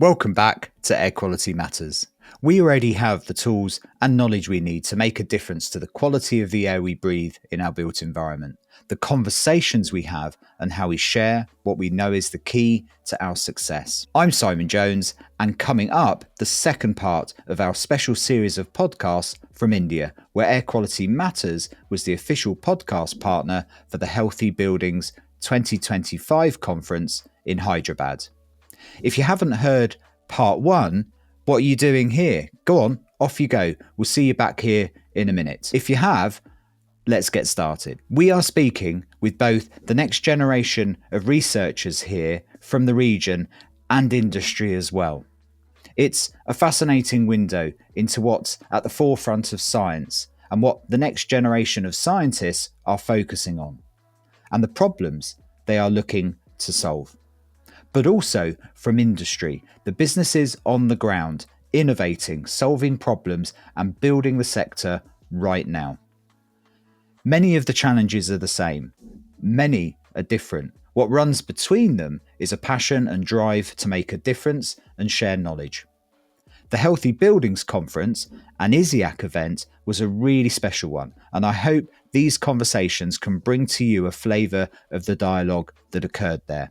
Welcome back to Air Quality Matters. We already have the tools and knowledge we need to make a difference to the quality of the air we breathe in our built environment, the conversations we have, and how we share what we know is the key to our success. I'm Simon Jones, and coming up, the second part of our special series of podcasts from India, where Air Quality Matters was the official podcast partner for the Healthy Buildings 2025 conference in Hyderabad. If you haven't heard part one, what are you doing here? Go on, off you go. We'll see you back here in a minute. If you have, let's get started. We are speaking with both the next generation of researchers here from the region and industry as well. It's a fascinating window into what's at the forefront of science and what the next generation of scientists are focusing on, and the problems they are looking to solve. But also from industry, the businesses on the ground, innovating, solving problems and building the sector right now. Many of the challenges are the same. Many are different. What runs between them is a passion and drive to make a difference and share knowledge. The Healthy Buildings Conference, an ISIAC event, was a really special one, and I hope these conversations can bring to you a flavour of the dialogue that occurred there.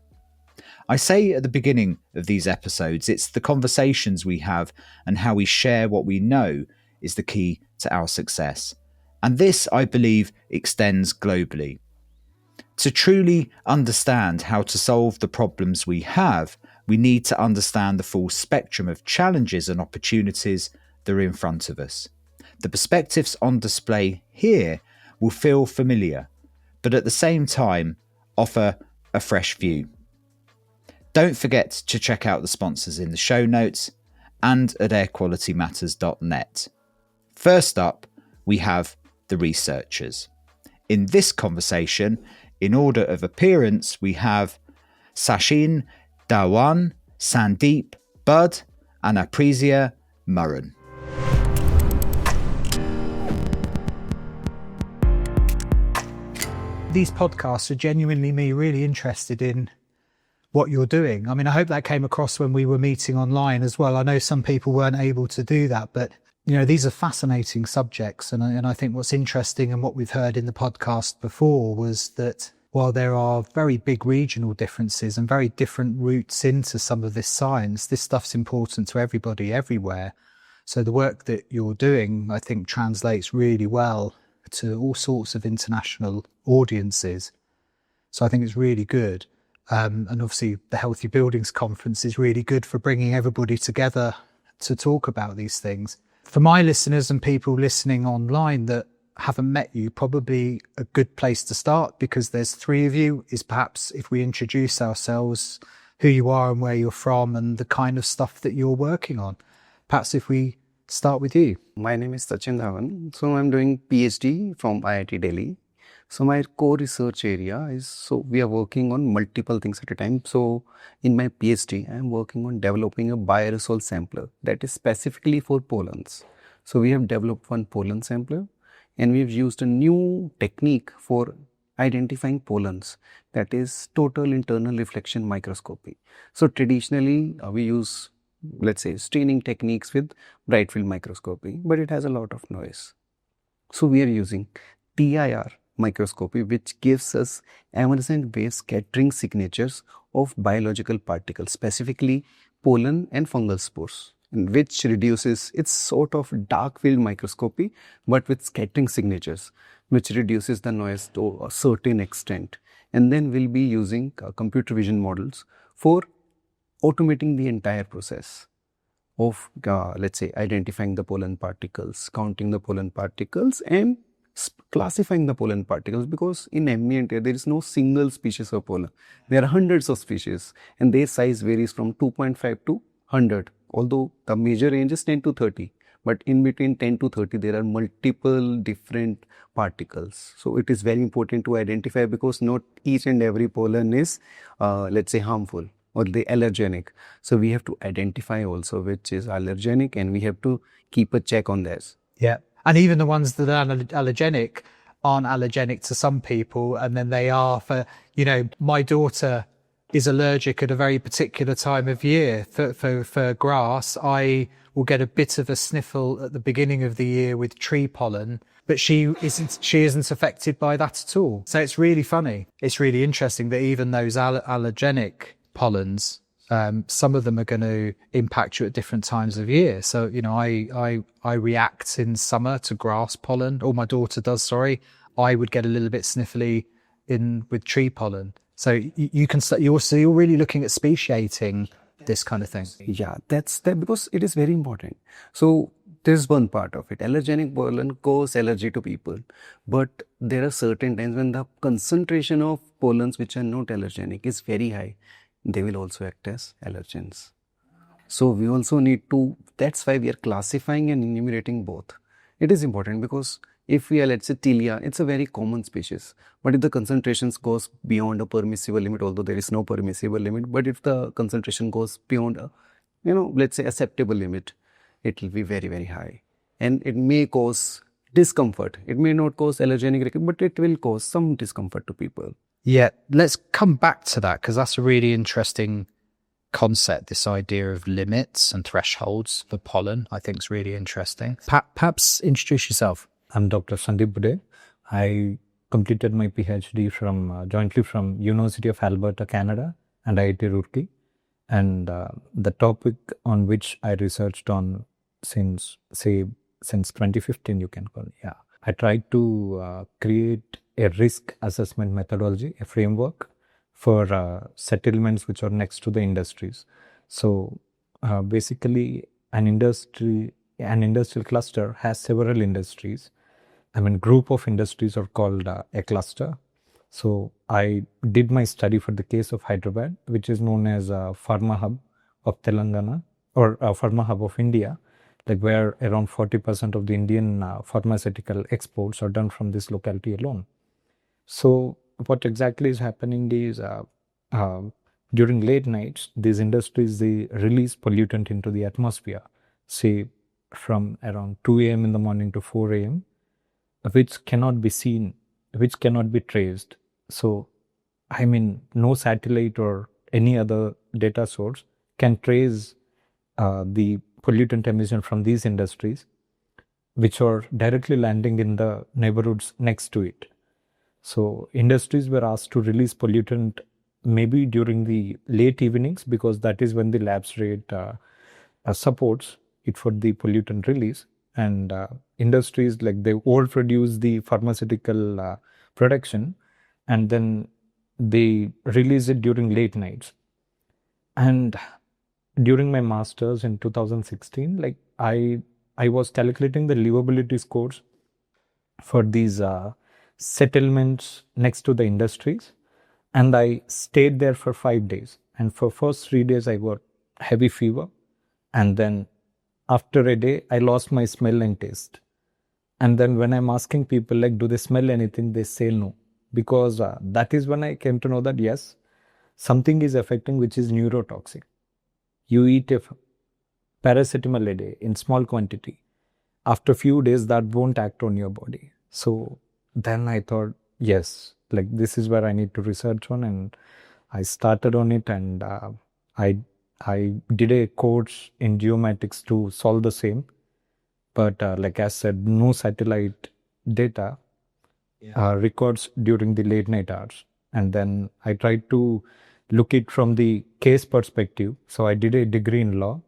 I say at the beginning of these episodes, it's the conversations we have and how we share what we know is the key to our success. And this, I believe, extends globally. To truly understand how to solve the problems we have, we need to understand the full spectrum of challenges and opportunities that are in front of us. The perspectives on display here will feel familiar, but at the same time offer a fresh view. Don't forget to check out the sponsors in the show notes and at airqualitymatters.net. First up, we have the researchers. In this conversation, in order of appearance, we have Sachin Dhawan, Sandeep Budd, and Aprisia Murran. These podcasts are genuinely me really interested in what you're doing. I mean, I hope that came across when we were meeting online as well. I know some people weren't able to do that, but these are fascinating subjects. And I think what's interesting and what we've heard in the podcast before was that while there are very big regional differences and very different routes into some of this science, this stuff's important to everybody everywhere. So the work that you're doing, I think, translates really well to all sorts of international audiences. So I think it's really good. And obviously the Healthy Buildings Conference is really good for bringing everybody together to talk about these things. For my listeners and people listening online that haven't met you, probably a good place to start, because there's three of you, is perhaps if we introduce ourselves, who you are and where you're from and the kind of stuff that you're working on. Perhaps if we start with you. My name is Sachin Dhawan. So I'm doing PhD from IIT Delhi. So my core research area is, we are working on multiple things at a time. So in my PhD, I'm working on developing a bioaerosol sampler that is specifically for pollens. So we have developed one pollen sampler, and we've used a new technique for identifying pollens, that is total internal reflection microscopy. So traditionally we use, let's say, staining techniques with bright field microscopy, but it has a lot of noise. So we are using TIR microscopy, which gives us emergent wave scattering signatures of biological particles, specifically pollen and fungal spores, and which reduces, it's sort of dark field microscopy, but with scattering signatures, which reduces the noise to a certain extent. And then we'll be using computer vision models for automating the entire process of, let's say, identifying the pollen particles, counting the pollen particles, and classifying the pollen particles, because in ambient air there is no single species of pollen. There are hundreds of species and their size varies from 2.5 to 100, although the major range is 10 to 30. But in between 10 to 30 there are multiple different particles. So it is very important to identify, because not each and every pollen is let's say harmful or the allergenic. So we have to identify also which is allergenic, and we have to keep a check on this. Yeah. And even the ones that are allergenic aren't allergenic to some people, and then they are for, my daughter is allergic at a very particular time of year. For grass, I will get a bit of a sniffle at the beginning of the year with tree pollen, but she isn't affected by that at all. So it's really funny. It's really interesting that even those allergenic pollens, some of them are going to impact you at different times of year. So, I react in summer to grass pollen, or my daughter does, sorry. I would get a little bit sniffly with tree pollen. So you're really looking at speciating this kind of thing. Yeah, that's that, because it is very important. So there's one part of it. Allergenic pollen cause allergy to people, but there are certain times when the concentration of pollens which are not allergenic is very high. They will also act as allergens. So we also need to, that's why we are classifying and enumerating both. It is important because if we are, let's say, Tilia, it's a very common species. But if the concentrations goes beyond a permissible limit, although there is no permissible limit, but if the concentration goes beyond a, let's say, acceptable limit, it will be very, very high. And it may cause discomfort. It may not cause allergenic reaction, but it will cause some discomfort to people. Yeah, let's come back to that, because that's a really interesting concept, this idea of limits and thresholds for pollen. I think is really interesting. Perhaps introduce yourself. I'm Dr. Sandeep Bude. I completed my PhD jointly from University of Alberta, Canada, and IIT Roorkee. And the topic on which I researched on since 2015, you can call it. Yeah, I tried to create a risk assessment methodology, a framework for settlements which are next to the industries. So basically, an industrial cluster has several industries. Group of industries are called a cluster. So I did my study for the case of Hyderabad, which is known as a pharma hub of Telangana, or a pharma hub of India, like where around 40% of the Indian pharmaceutical exports are done from this locality alone. So what exactly is happening is during late nights, these industries, they release pollutant into the atmosphere, say from around 2 a.m. in the morning to 4 a.m., which cannot be seen, which cannot be traced. So, no satellite or any other data source can trace the pollutant emission from these industries, which are directly landing in the neighborhoods next to it. So, industries were asked to release pollutant maybe during the late evenings, because that is when the lapse rate supports it for the pollutant release. And industries, like, they overproduce the pharmaceutical production, and then they release it during late nights. And during my master's in 2016, like I was calculating the livability scores for these settlements next to the industries, and I stayed there for 5 days. And for first 3 days, I got heavy fever, and then after a day, I lost my smell and taste. And then when I'm asking people, like, do they smell anything? They say no. Because that is when I came to know that, yes, something is affecting, which is neurotoxic. You eat a paracetamol a day in small quantity. After a few days, that won't act on your body. So then I thought, yes, like, this is where I need to research on. And I started on it, and I did a course in geomatics to solve the same. But like I said, no satellite data records during the late night hours. And then I tried to look it from the case perspective. So I did a degree in law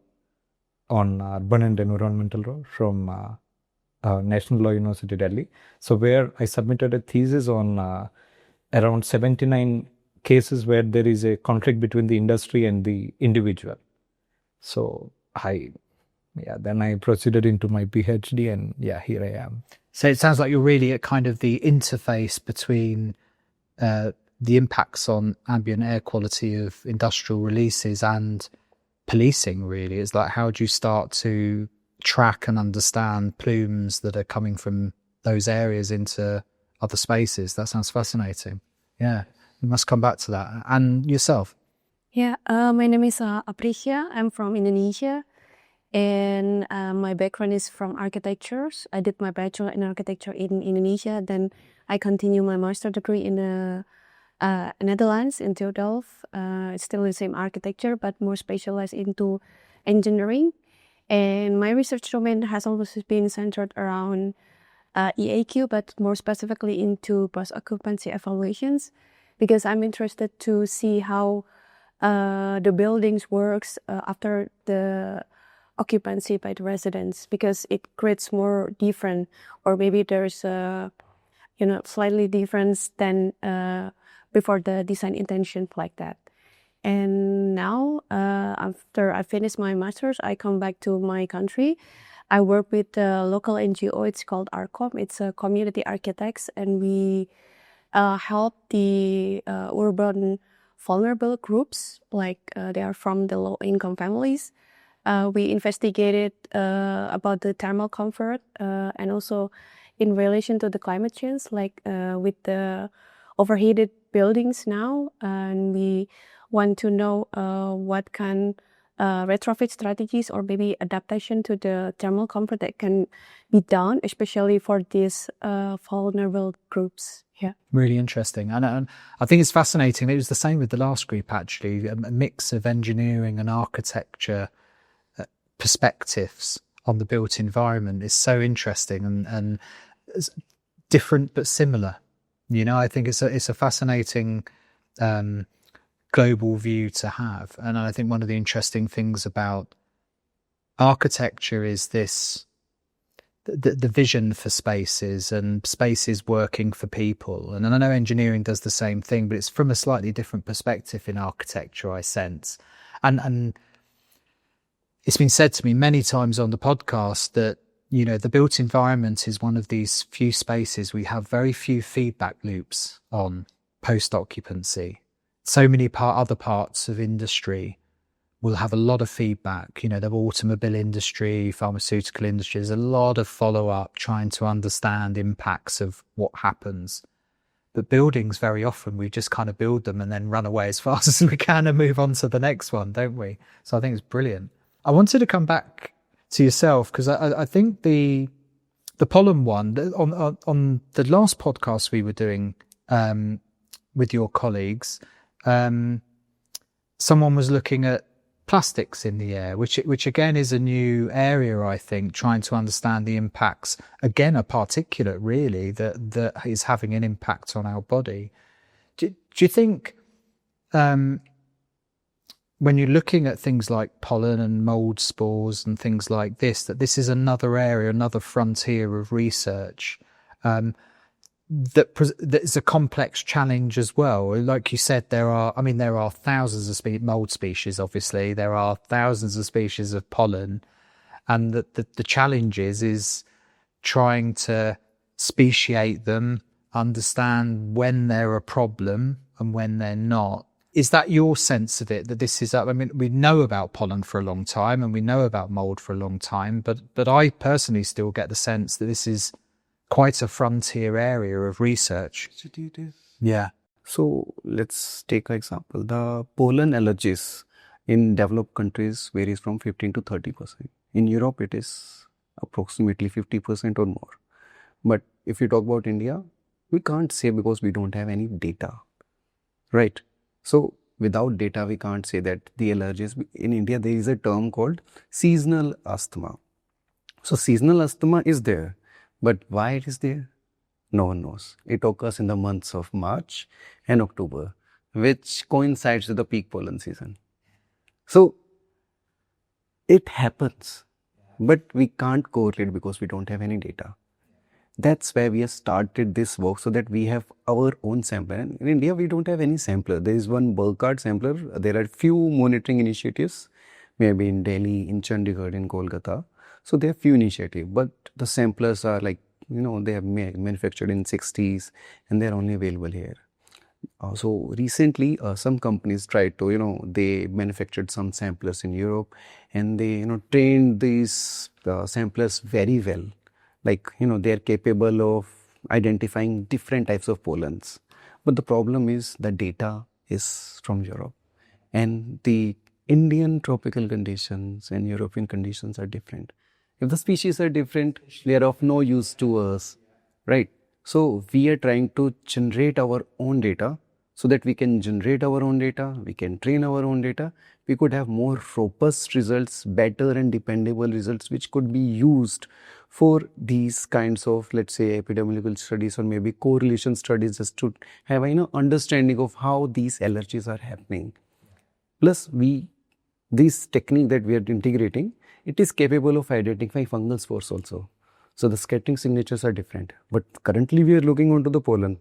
on urban and environmental law from National Law University, Delhi. So where I submitted a thesis on around 79 cases where there is a conflict between the industry and the individual. So then I proceeded into my PhD, and here I am. So it sounds like you're really at kind of the interface between the impacts on ambient air quality of industrial releases and policing, really. It's like, how do you start to track and understand plumes that are coming from those areas into other spaces? That sounds fascinating. Yeah, we must come back to that. And yourself? Yeah, my name is Apricia. I'm from Indonesia, and my background is from architecture. I did my bachelor in architecture in Indonesia. Then I continue my master degree in Netherlands, in Tilburg. It's still the same architecture, but more specialized into engineering. And my research domain has always been centered around EAQ, but more specifically into post-occupancy evaluations, because I'm interested to see how the buildings works after the occupancy by the residents, because it creates more different, or maybe there's a slightly difference than before the design intention like that. And now, after I finish my master's, I come back to my country. I work with a local NGO. It's called ARCOM. It's a community architects, and we help the urban vulnerable groups, like they are from the low-income families. We investigated about the thermal comfort and also in relation to the climate change, like with the overheated buildings now, and we want to know what can retrofit strategies or maybe adaptation to the thermal comfort that can be done, especially for these vulnerable groups. Yeah. Really interesting. And I think it's fascinating. It was the same with the last group, actually, a mix of engineering and architecture perspectives on the built environment is so interesting and it's different but similar. I think it's a fascinating global view to have. And I think one of the interesting things about architecture is this the vision for spaces and spaces working for people. And I know engineering does the same thing, but it's from a slightly different perspective in architecture, I sense. And it's been said to me many times on the podcast that, the built environment is one of these few spaces we have very few feedback loops on post-occupancy. So many other parts of industry will have a lot of feedback. The automobile industry, pharmaceutical industry, there's a lot of follow-up trying to understand impacts of what happens. But buildings, very often, we just kind of build them and then run away as fast as we can and move on to the next one, don't we? So I think it's brilliant. I wanted to come back to yourself because I think the pollen one, on the last podcast we were doing with your colleagues, someone was looking at plastics in the air, which again is a new area, I think, trying to understand the impacts, again, a particulate really that is having an impact on our body. Do you think when you're looking at things like pollen and mold spores and things like this, that this is another area, another frontier of research that is a complex challenge as well? Like you said, there are thousands of mold species, obviously. There are thousands of species of pollen. And the challenge is trying to speciate them, understand when they're a problem and when they're not. Is that your sense of it, that this is, we know about pollen for a long time and we know about mold for a long time, but I personally still get the sense that this is quite a frontier area of research. It is. Yeah. So let's take an example. The pollen allergies in developed countries varies from 15 to 30%. In Europe, it is approximately 50% or more. But if you talk about India, we can't say because we don't have any data, right? So without data, we can't say that the allergies. In India, there is a term called seasonal asthma. So seasonal asthma is there, but why it is there? No one knows. It occurs in the months of March and October, which coincides with the peak pollen season. So it happens, but we can't correlate because we don't have any data. That's why we have started this work, so that we have our own sampler. And in India, we don't have any sampler. There is one Burkhardt sampler. There are few monitoring initiatives, maybe in Delhi, in Chandigarh, in Kolkata. So there are few initiatives, but the samplers are like, they are manufactured in 60s and they're only available here. So recently, some companies tried to, they manufactured some samplers in Europe and they, trained these samplers very well. Like, they are capable of identifying different types of pollens. But the problem is the data is from Europe. And the Indian tropical conditions and European conditions are different. If the species are different, they are of no use to us, right? So we are trying to generate our own data so that we can generate our own data, we can train our own data, we could have more robust results, better and dependable results, which could be used for these kinds of, let's say, epidemiological studies or maybe correlation studies, just to have understanding of how these allergies are happening. Plus, this technique that we are integrating, it is capable of identifying fungal spores also. So the scattering signatures are different. But currently we are looking onto the pollen,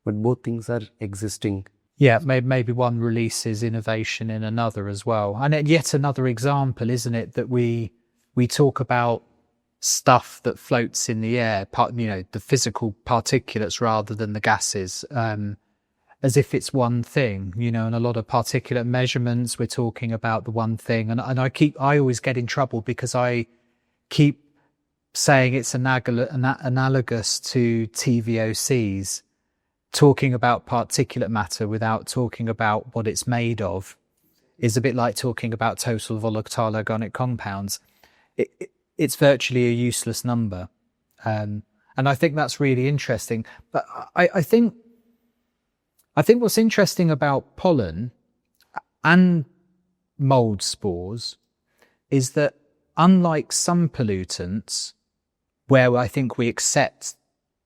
but both things are existing. Yeah, maybe one releases innovation in another as well. And yet another example, isn't it, that we talk about stuff that floats in the air, the physical particulates rather than the gases, as if it's one thing, and a lot of particulate measurements, we're talking about the one thing. And I always get in trouble because I keep saying it's analogous to TVOCs, talking about particulate matter without talking about what it's made of is a bit like talking about total volatile organic compounds. It's virtually a useless number. And I think that's really interesting. But I think what's interesting about pollen and mold spores is that unlike some pollutants, where I think we accept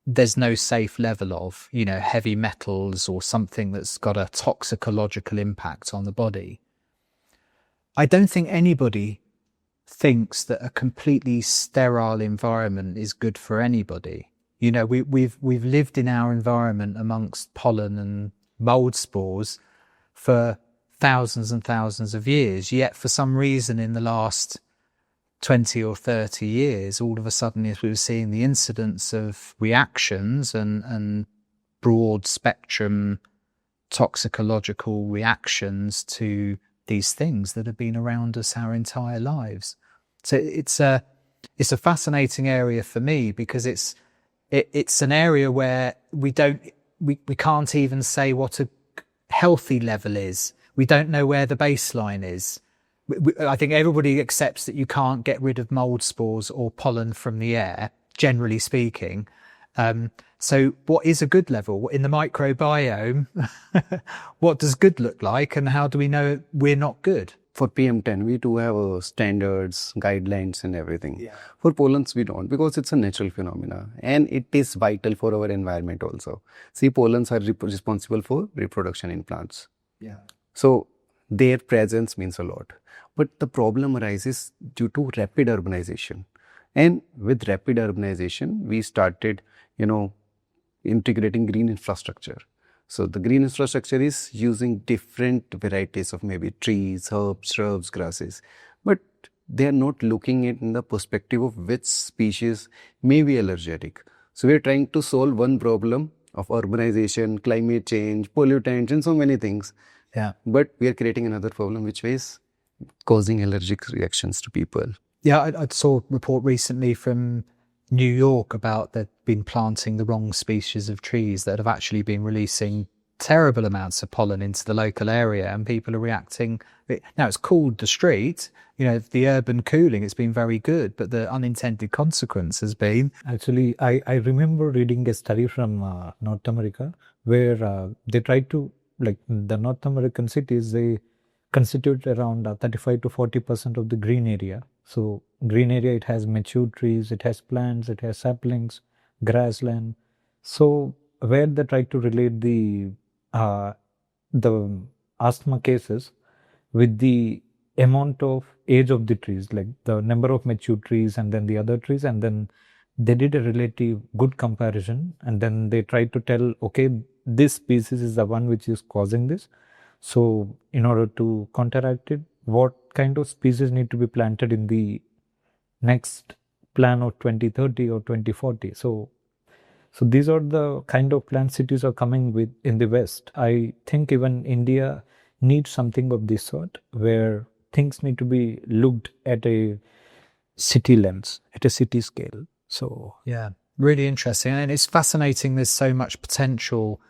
there's no safe level of, heavy metals or something that's got a toxicological impact on the body, I don't think anybody thinks that a completely sterile environment is good for anybody. We've lived in our environment amongst pollen and mold spores for thousands and thousands of years, yet for some reason in the last 20 or 30 years, all of a sudden, as we were seeing the incidence of reactions and broad spectrum toxicological reactions to these things that have been around us our entire lives. So it's a fascinating area for me because it's an area where we can't even say what a healthy level is. We don't know where the baseline is. I think everybody accepts that you can't get rid of mold spores or pollen from the air, generally speaking. So what is a good level? In the microbiome, what does good look like and how do we know we're not good? For PM10, we do have standards, guidelines and everything. Yeah. For pollens, we don't, because it's a natural phenomena and it is vital for our environment also. See, pollens are responsible for reproduction in plants. Yeah. So their presence means a lot. But the problem arises due to rapid urbanization. And with rapid urbanization, we started, integrating green infrastructure. So the green infrastructure is using different varieties of maybe trees, herbs, shrubs, grasses. But they are not looking at in the perspective of which species may be allergenic. So we are trying to solve one problem of urbanization, climate change, pollutants, and so many things. Yeah. But we are creating another problem, which is causing allergic reactions to people. Yeah, I saw a report recently from New York about they've been planting the wrong species of trees that have actually been releasing terrible amounts of pollen into the local area, and people are reacting. Now, it's cooled the street, the urban cooling, it's been very good, but the unintended consequence has been... Actually, I remember reading a study from North America where they tried to, the North American cities, they constitute around 35 to 40% of the green area. So green area, it has mature trees, it has plants, it has saplings, grassland. So where they try to relate the asthma cases with the amount of age of the trees, like the number of mature trees and then the other trees, and then they did a relative good comparison, and then they tried to tell, okay, this species is the one which is causing this. So in order to counteract it, what kind of species need to be planted in the next plan of 2030 or 2040? So these are the kind of plans cities are coming with in the West. I think even India needs something of this sort, where things need to be looked at a city lens, at a city scale. So yeah, really interesting. And it's fascinating. There's so much potential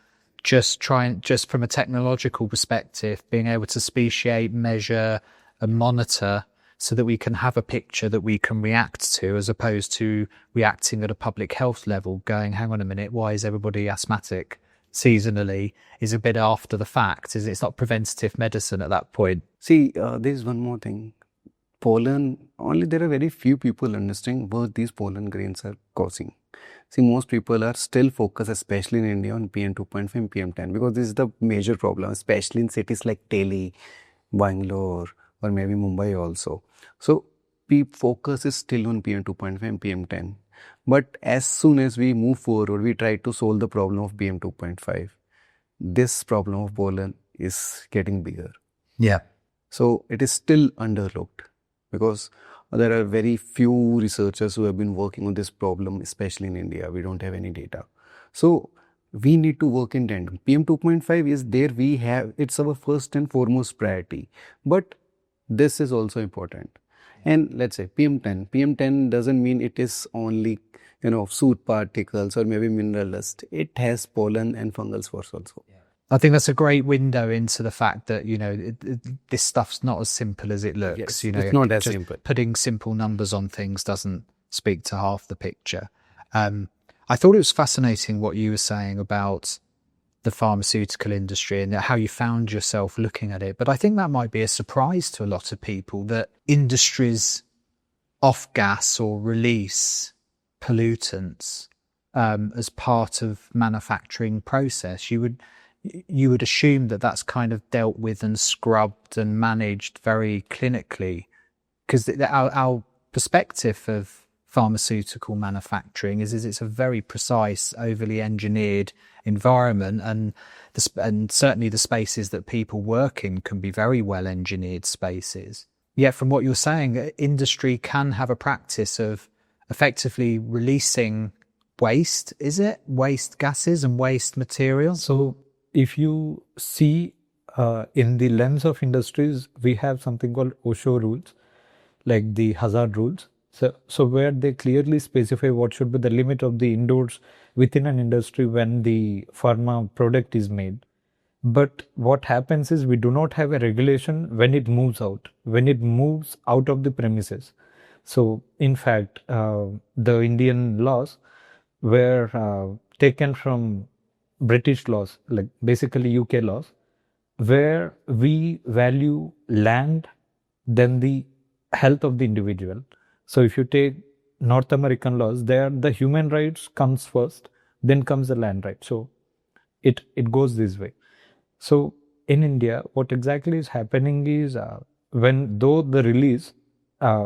just from a technological perspective, being able to speciate, measure and monitor so that we can have a picture that we can react to, as opposed to reacting at a public health level, going, hang on a minute, why is everybody asthmatic? seasonally is a bit after the fact. It's not preventative medicine at that point. See, there is one more thing. Pollen, only there are very few people understanding what these pollen grains are causing. See, most people are still focused, especially in India, on PM 2.5 and PM 10 because this is the major problem, especially in cities like Delhi, Bangalore, or maybe Mumbai also. So, focus is still on PM 2.5 and PM 10. But as soon as we move forward, we try to solve the problem of PM 2.5. This problem of pollen is getting bigger. Yeah. So, it is still underlooked because there are very few researchers who have been working on this problem, especially in India. We don't have any data. So, we need to work in tandem. PM 2.5 is there, it's our first and foremost priority. But this is also important. And let's say PM 10. PM 10 doesn't mean it is only, soot particles or maybe mineral dust. It has pollen and fungal spores also. I think that's a great window into the fact that, this stuff's not as simple as it looks. Yes, it's not as simple. Putting simple numbers on things doesn't speak to half the picture. I thought it was fascinating what you were saying about the pharmaceutical industry and how you found yourself looking at it. But I think that might be a surprise to a lot of people that industries off-gas or release pollutants as part of manufacturing process. You would assume that that's kind of dealt with and scrubbed and managed very clinically, because our perspective of pharmaceutical manufacturing is it's a very precise, overly engineered environment, and certainly the spaces that people work in can be very well engineered spaces. Yet from what you're saying, industry can have a practice of effectively releasing waste, is it? Waste gases and waste materials? So if you see in the lens of industries, we have something called OSHO rules, like the hazard rules. So where they clearly specify what should be the limit of the indoors within an industry when the pharma product is made. But what happens is we do not have a regulation when it moves out of the premises. So in fact, the Indian laws were taken from British laws, like basically UK laws, where we value land than the health of the individual. So if you take North American laws, there the human rights comes first, then comes the land right. So it goes this way. So in India, what exactly is happening is though the release,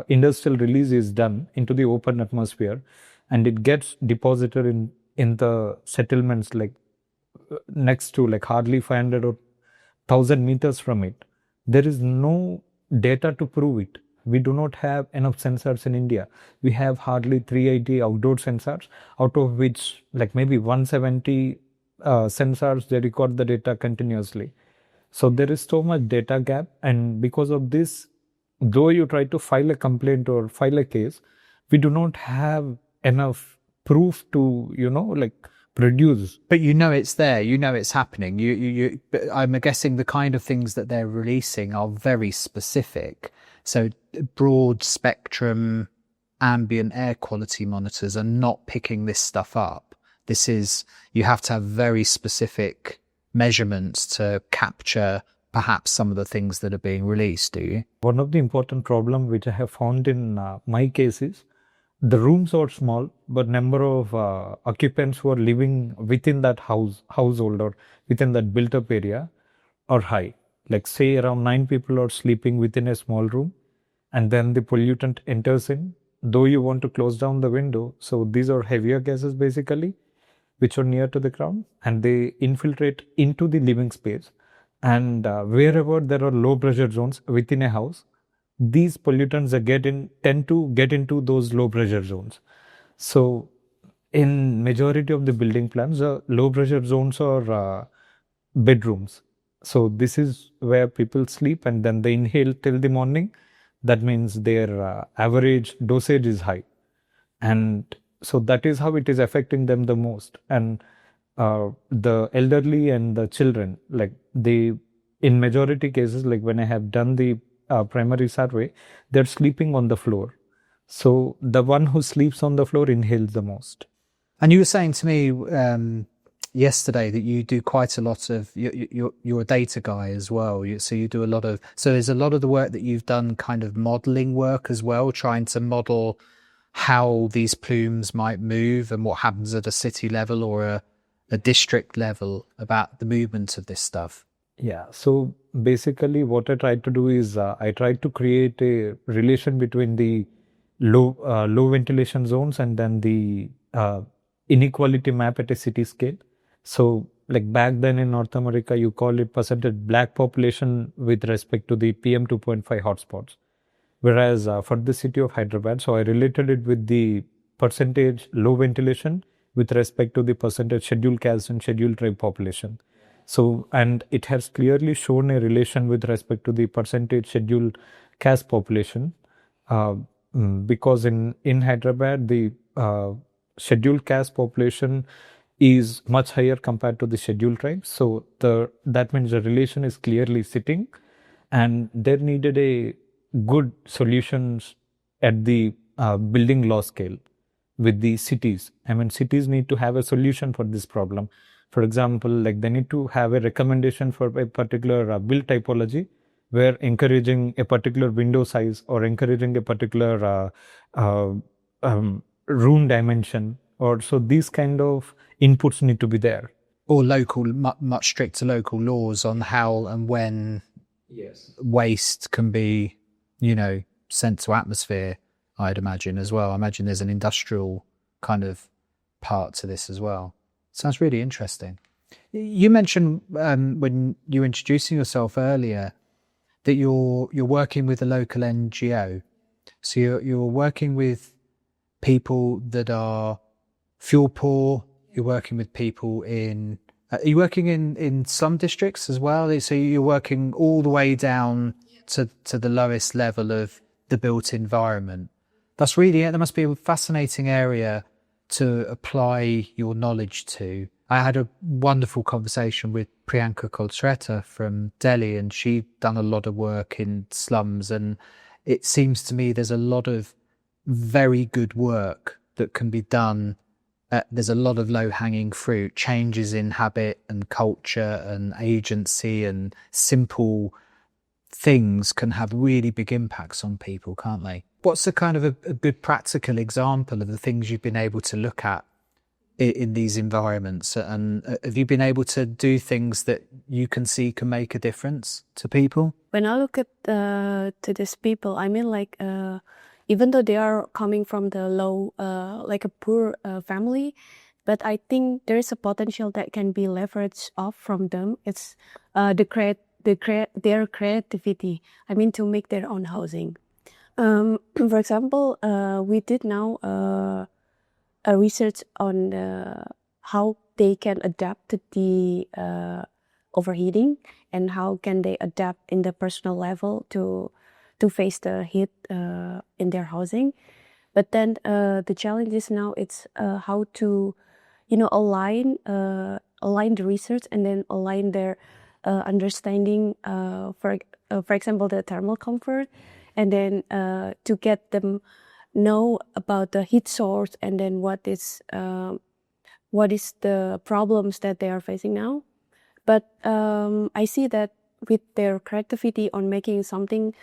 industrial release is done into the open atmosphere, and it gets deposited in the settlements like next to like hardly 500 or 1000 meters from it, there is no data to prove it. We do not have enough sensors in India. We have hardly 380 outdoor sensors, out of which like maybe 170 sensors, they record the data continuously. So there is so much data gap, and because of this, though you try to file a complaint or file a case, we do not have enough proof to, produce. But it's there, it's happening. I'm guessing the kind of things that they're releasing are very specific. So broad spectrum ambient air quality monitors are not picking this stuff up. You have to have very specific measurements to capture perhaps some of the things that are being released, do you? One of the important problems which I have found in my case is the rooms are small, but number of occupants who are living within that household or within that built up area are high. Like say around 9 people are sleeping within a small room, and then the pollutant enters in, though you want to close down the window. So these are heavier gases basically, which are near to the ground, and they infiltrate into the living space. And wherever there are low pressure zones within a house, these pollutants tend to get into those low pressure zones. So in majority of the building plans, low pressure zones are bedrooms. So this is where people sleep and then they inhale till the morning. That means their average dosage is high. And so that is how it is affecting them the most. And the elderly and the children, in majority cases, like when I have done the primary survey, they're sleeping on the floor. So the one who sleeps on the floor inhales the most. And you were saying to me yesterday that you do quite a lot of, you're a data guy as well. So you do a lot of, so there's a lot of the work that you've done kind of modeling work as well, trying to model how these plumes might move and what happens at a city level or a district level about the movement of this stuff. Yeah, so basically what I tried to do is I tried to create a relation between the low ventilation zones and then the inequality map at a city scale. So like back then in North America, you call it percentage black population with respect to the PM 2.5 hotspots. Whereas for the city of Hyderabad, so I related it with the percentage low ventilation with respect to the percentage scheduled caste and scheduled tribe population. So, and it has clearly shown a relation with respect to the percentage scheduled caste population, because in Hyderabad, the scheduled caste population is much higher compared to the scheduled tribes. So that means the relation is clearly sitting, and there needed a good solutions at the building law scale with the cities. I mean, cities need to have a solution for this problem. For example, like they need to have a recommendation for a particular build typology where encouraging a particular window size or encouraging a particular room dimension, or so these kind of inputs need to be there. Or local, much stricter local laws on how and when waste can be, sent to atmosphere, I'd imagine as well. I imagine there's an industrial kind of part to this as well. Sounds really interesting. You mentioned when you were introducing yourself earlier that you're working with a local NGO. So you're working with people that are fuel poor. You're working with people in. Are you working in some districts as well? So you're working all the way down to the lowest level of the built environment. That must be a fascinating area to apply your knowledge to. I had a wonderful conversation with Priyanka Koltreta from Delhi, and she'd done a lot of work in slums, and it seems to me there's a lot of very good work that can be done. There's a lot of low-hanging fruit, changes in habit and culture and agency, and simple things can have really big impacts on people, can't they? What's a kind of a good practical example of the things you've been able to look at in these environments? And have you been able to do things that you can see can make a difference to people? When I look at to these people, I mean, like, even though they are coming from the low, like a poor family, but I think there is a potential that can be leveraged off from them. It's their creativity. I mean, to make their own housing. For example, we did now a research on how they can adapt to the overheating, and how can they adapt in the personal level to face the heat in their housing. But then the challenge is now it's how to, align the research and then align their understanding, for example, the thermal comfort, and then to get them know about the heat source, and then what is the problems that they are facing now. But I see that with their creativity on making something,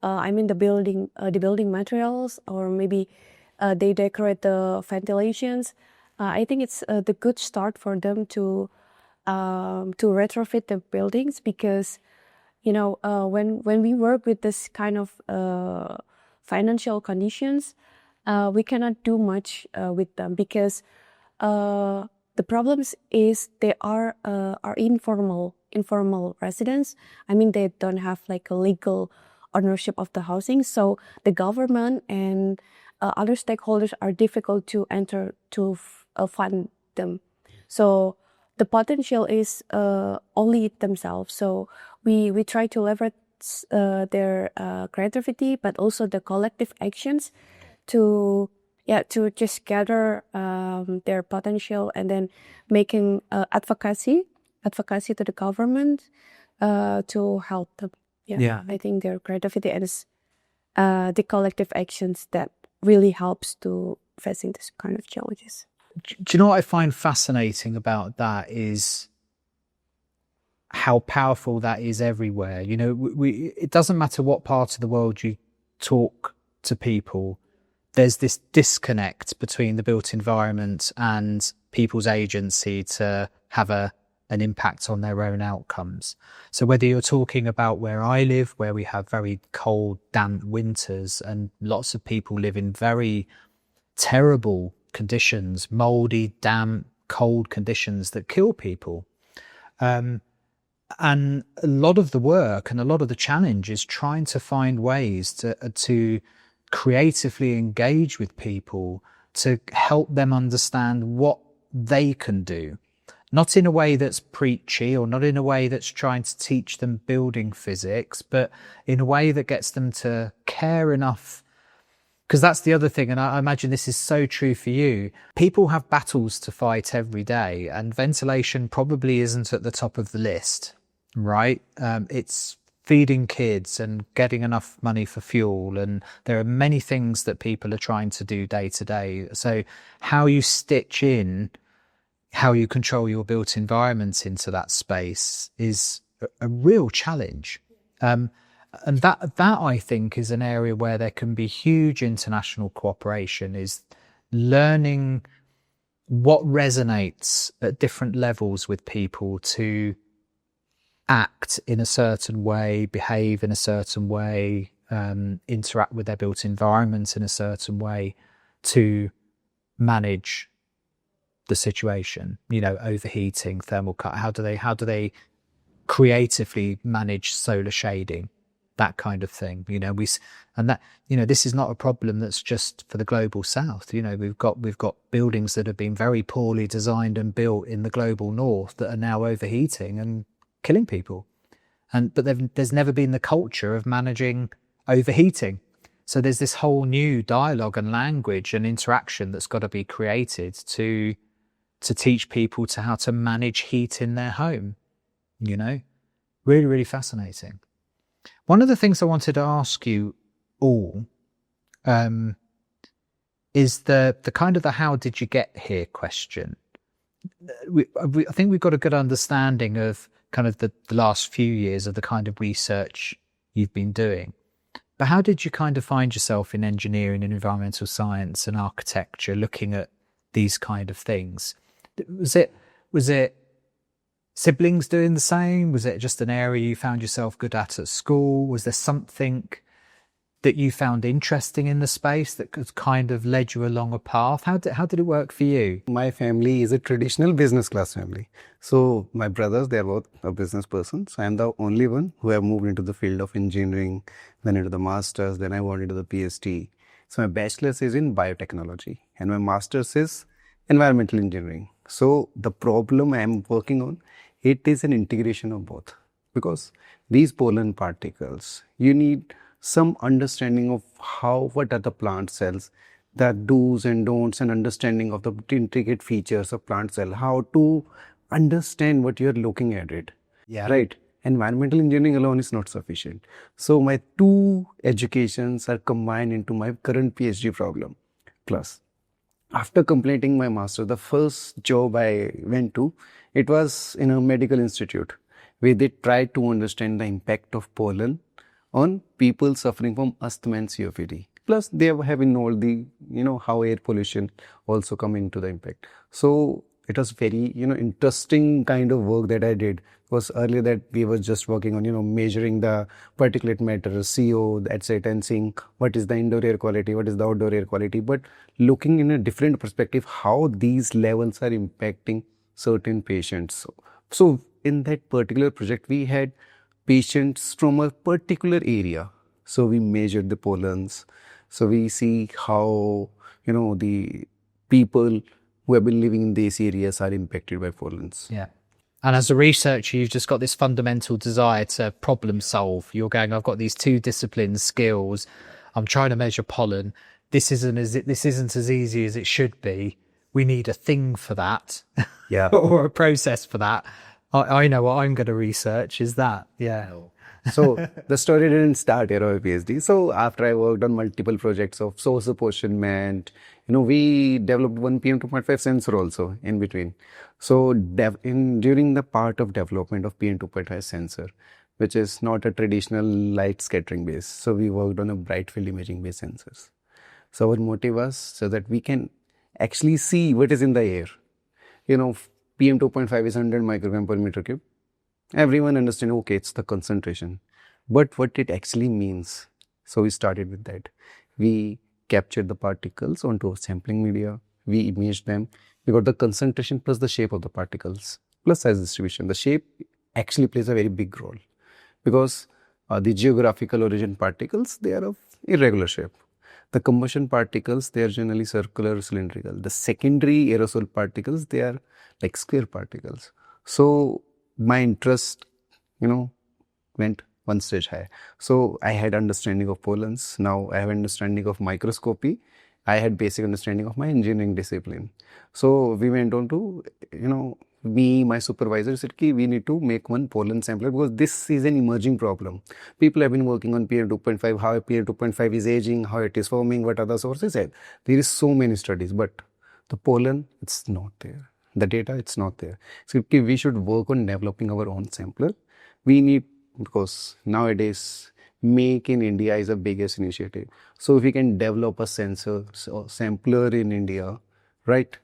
the building materials, or maybe they decorate the ventilations. I think it's the good start for them to retrofit the buildings, because when we work with this kind of financial conditions, we cannot do much with them, because the problems is they are informal residents. I mean, they don't have like a legal ownership of the housing, so the government and other stakeholders are difficult to enter to fund them. So the potential is only themselves. So we try to leverage their creativity, but also the collective actions to just gather their potential, and then making advocacy to the government to help them. Yeah. I think their creativity and the collective actions that really helps to facing this kind of challenges. Do you know what I find fascinating about that is how powerful that is everywhere. You know, it doesn't matter what part of the world you talk to people, there's this disconnect between the built environment and people's agency to have an impact on their own outcomes. So whether you're talking about where I live, where we have very cold, damp winters, and lots of people live in very terrible conditions, moldy, damp, cold conditions that kill people. And a lot of the work and a lot of the challenge is trying to find ways to creatively engage with people to help them understand what they can do. Not in a way that's preachy or not in a way that's trying to teach them building physics, but in a way that gets them to care enough. Because that's the other thing, and I imagine this is so true for you. People have battles to fight every day, and ventilation probably isn't at the top of the list, right? It's feeding kids and getting enough money for fuel, and there are many things that people are trying to do day to day. So how you stitch in how you control your built environment into that space is a real challenge. And that I think is an area where there can be huge international cooperation, is learning what resonates at different levels with people to act in a certain way, behave in a certain way, interact with their built environment in a certain way to manage the situation, you know, overheating, thermal cut. How do they creatively manage solar shading, that kind of thing, you know? And that, you know, this is not a problem that's just for the global south. You know, we've got buildings that have been very poorly designed and built in the global north that are now overheating and killing people. But there's never been the culture of managing overheating. So there's this whole new dialogue and language and interaction that's got to be created to teach people to how to manage heat in their home, you know? Really, really fascinating. One of the things I wanted to ask you all is the kind of the how did you get here question. I think we've got a good understanding of kind of the last few years of the kind of research you've been doing. But how did you kind of find yourself in engineering and environmental science and architecture looking at these kind of things? Was it siblings doing the same? Was it just an area you found yourself good at school? Was there something that you found interesting in the space that could kind of led you along a path? How did it work for you? My family is a traditional business class family. So my brothers, they're both a business person. So I'm the only one who have moved into the field of engineering, then into the master's, then I went into the PhD. So my bachelor's is in biotechnology and my master's is environmental engineering. So the problem I'm working on, it is an integration of both, because these pollen particles, you need some understanding of what are the plant cells, the do's and don'ts, and understanding of the intricate features of plant cell, how to understand what you're looking at it. Yeah. Right. Environmental engineering alone is not sufficient. So my two educations are combined into my current PhD problem. Plus, after completing my master, the first job I went to, it was in a medical institute where they tried to understand the impact of pollen on people suffering from asthma and COPD. Plus, they have having all the, how air pollution also come into the impact. So it was very, interesting kind of work that I did. Because earlier that we were just working on, measuring the particulate matter, CO, etc., and seeing what is the indoor air quality, what is the outdoor air quality, but looking in a different perspective, how these levels are impacting certain patients. So in that particular project, we had patients from a particular area. So we measured the pollens. So we see how, the people who have been living in these areas are impacted by pollens. Yeah. And as a researcher, you've just got this fundamental desire to problem solve. You're going, I've got these two discipline skills. I'm trying to measure pollen. This isn't as easy as it should be. We need a thing for that. Yeah. Or a process for that. I know what I'm going to research is that. Yeah. So the story didn't start here on PhD. So after I worked on multiple projects of source apportionment, we developed one PM2.5 sensor also in between. So during the part of development of PM2.5 sensor, which is not a traditional light scattering base. So we worked on a bright field imaging based sensors. So our motive was so that we can actually see what is in the air. PM2.5 is 100 microgram per meter cube. Everyone understands, okay, it's the concentration. But what it actually means. So we started with that. We captured the particles onto a sampling media. We imaged them. We got the concentration plus the shape of the particles plus size distribution. The shape actually plays a very big role because the geographical origin particles, they are of irregular shape. The combustion particles, they are generally circular or cylindrical. The secondary aerosol particles, they are like square particles. So my interest, went one stage higher. So I had understanding of pollens. Now I have understanding of microscopy. I had basic understanding of my engineering discipline. So we went on to, my supervisor said, we need to make one pollen sampler because this is an emerging problem. People have been working on PM2.5, how PM2.5 is aging, how it is forming, what other sources said. There is so many studies, but the pollen, it's not there. The data, it's not there. So we should work on developing our own sampler. We need, because nowadays, Make in India is the biggest initiative. So if we can develop a sensor or sampler in India, right,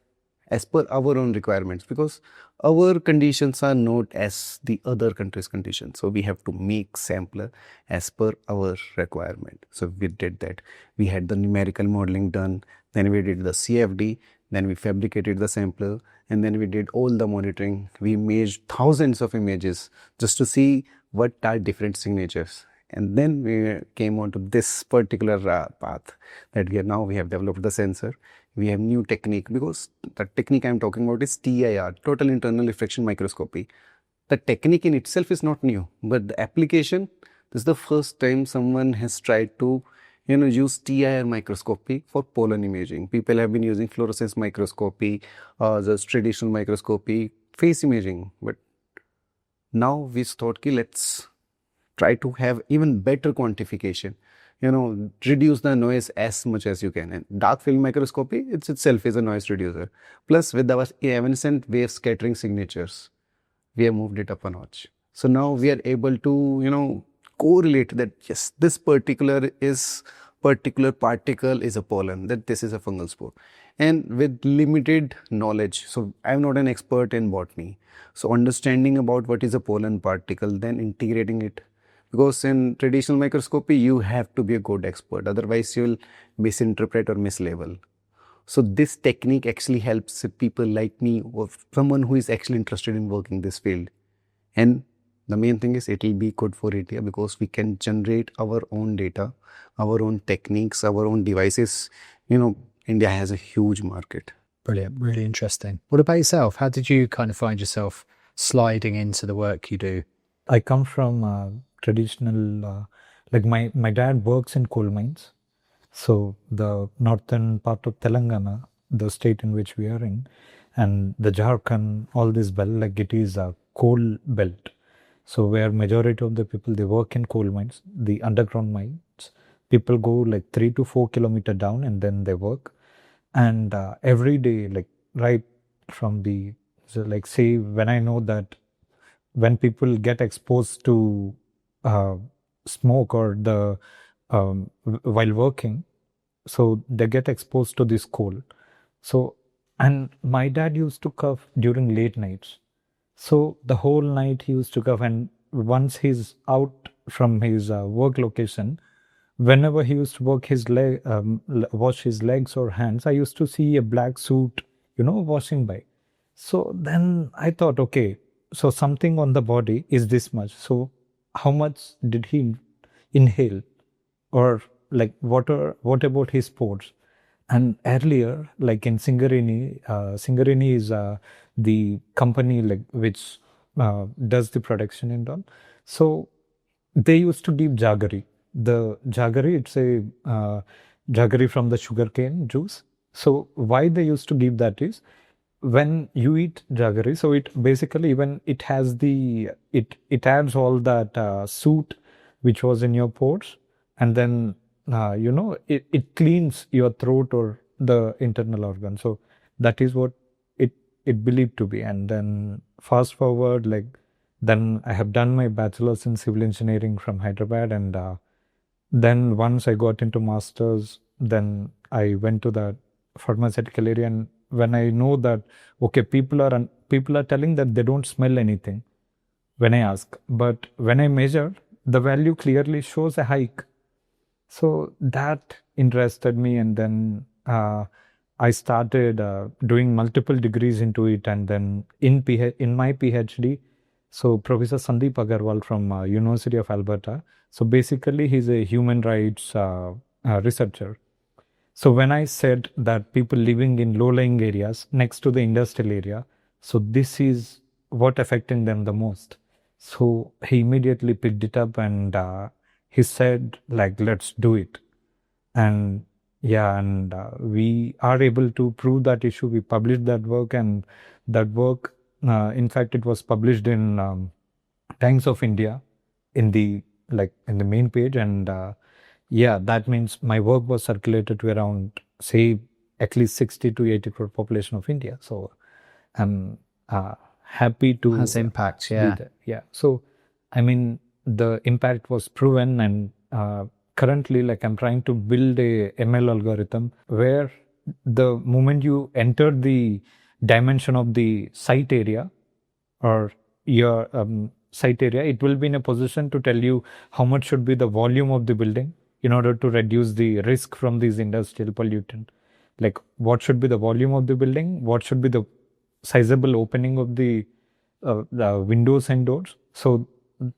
as per our own requirements, because our conditions are not as the other countries' conditions. So we have to make sampler as per our requirement. So we did that. We had the numerical modeling done, then we did the CFD, then we fabricated the sampler, and then we did all the monitoring. We imaged thousands of images just to see what are different signatures. And then we came on to this particular path that now we have developed the sensor. We have new technique because the technique I'm talking about is TIR, total internal reflection microscopy. The technique in itself is not new, but the application, this is the first time someone has tried to use TIR microscopy for pollen imaging. People have been using fluorescence microscopy, the traditional microscopy, face imaging. But now we thought, let's try to have even better quantification, reduce the noise as much as you can. And dark field microscopy, it itself is a noise reducer. Plus with our evanescent wave scattering signatures, we have moved it up a notch. So now we are able to, correlate that, yes, this particular particle is a pollen, that this is a fungal spore. And with limited knowledge, so I'm not an expert in botany. So understanding about what is a pollen particle, then integrating it. Because in traditional microscopy, you have to be a good expert. Otherwise, you'll misinterpret or mislabel. So this technique actually helps people like me or someone who is actually interested in working this field. And the main thing is it will be good for India because we can generate our own data, our own techniques, our own devices. India has a huge market. Brilliant. Really interesting. What about yourself? How did you kind of find yourself sliding into the work you do? I come from traditional, like my dad works in coal mines. So the northern part of Telangana, the state in which we are in, and the Jharkhand, all this belt, like it is a coal belt. So where majority of the people, they work in coal mines, the underground mines. People go like 3 to 4 kilometers down and then they work. And every day, like right from so like say when I know that when people get exposed to smoke or the while working, so they get exposed to this coal. So, and my dad used to cough during late nights. So the whole night he used to cough, and once he's out from his work location, whenever he used to work his wash his legs or hands, I used to see a black suit, washing by. So then I thought, okay, so something on the body is this much. So how much did he inhale, or like what about his sports? And earlier, like in Singarini, Singarini is the company like which does the production and all. So they used to give jaggery. The jaggery, it's a jaggery from the sugarcane juice. So why they used to give that is when you eat jaggery, so it basically when it has it adds all that soot which was in your pores, and then it cleans your throat or the internal organ. So that is what it believed to be. And then fast forward, like then I have done my bachelor's in civil engineering from Hyderabad, and then once I got into masters, then I went to the pharmaceutical area. And when I know that okay, people are telling that they don't smell anything when I ask, but when I measure, the value clearly shows a hike. So that interested me, and then I started doing multiple degrees into it. And then in my PhD, so Professor Sandeep Agarwal from University of Alberta. So basically, he's a human rights researcher. So when I said that people living in low-lying areas next to the industrial area, so this is what affecting them the most. So he immediately picked it up, and he said, like, let's do it. And yeah, and we are able to prove that issue. We published that work, and that work, in fact, it was published in Times of India in the main page. And yeah, that means my work was circulated to around, say, at least 60 to 80 crore population of India. So I'm happy to has impact. be Yeah. there. Yeah. So I mean, the impact was proven, and currently, like, I'm trying to build a ML algorithm where the moment you enter the dimension of the site area or your site area, it will be in a position to tell you how much should be the volume of the building in order to reduce the risk from these industrial pollutant. Like, what should be the volume of the building, what should be the sizable opening of the windows and doors. So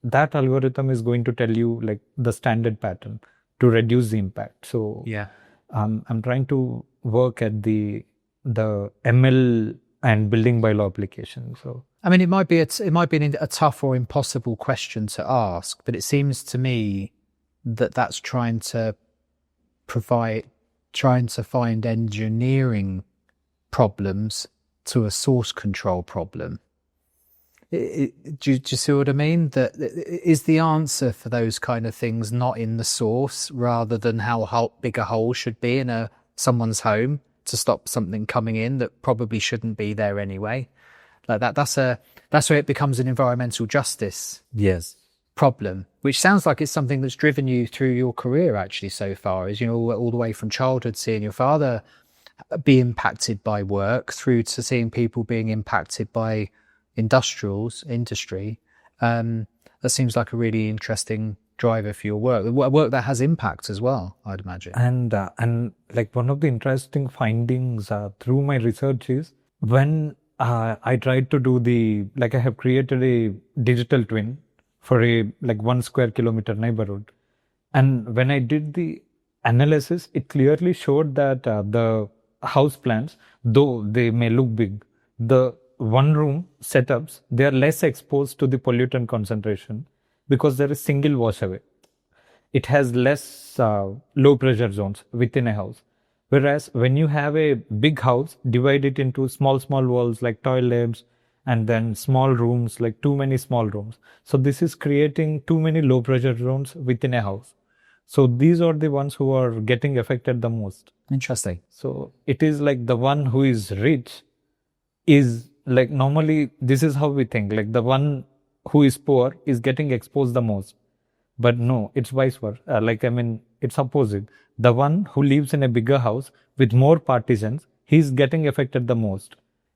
that algorithm is going to tell you like the standard pattern to reduce the impact. So Yeah. I'm trying to work at the ML and building by law application. So I mean, it might be a tough or impossible question to ask, but it seems to me that that's trying to find engineering problems to a source control problem. Do you see what I mean? That is the answer for those kind of things not in the source, rather than how big a hole should be in someone's home to stop something coming in that probably shouldn't be there anyway. Like that's where it becomes an environmental justice problem, which sounds like it's something that's driven you through your career actually so far, is, you know, all the way from childhood, seeing your father be impacted by work through to seeing people being impacted by industry. That seems like a really interesting driver for your work that has impact as well, I'd imagine. And like one of the interesting findings through my research is when I tried to do I have created a digital twin for a 1 square kilometer neighborhood, and when I did the analysis, it clearly showed that the house plans, though they may look big, the one room setups, they are less exposed to the pollutant concentration because there is single wash away. It has less low pressure zones within a house. Whereas when you have a big house, divide it into small walls like toilets, and then small rooms, like too many small rooms. So this is creating too many low pressure zones within a house. So these are the ones who are getting affected the most. Interesting. So it is like the one who is rich is like, normally this is how we think, like the one who is poor is getting exposed the most. But no, it's vice versa. It's opposite. The one who lives in a bigger house with more partisans, he's getting affected the most.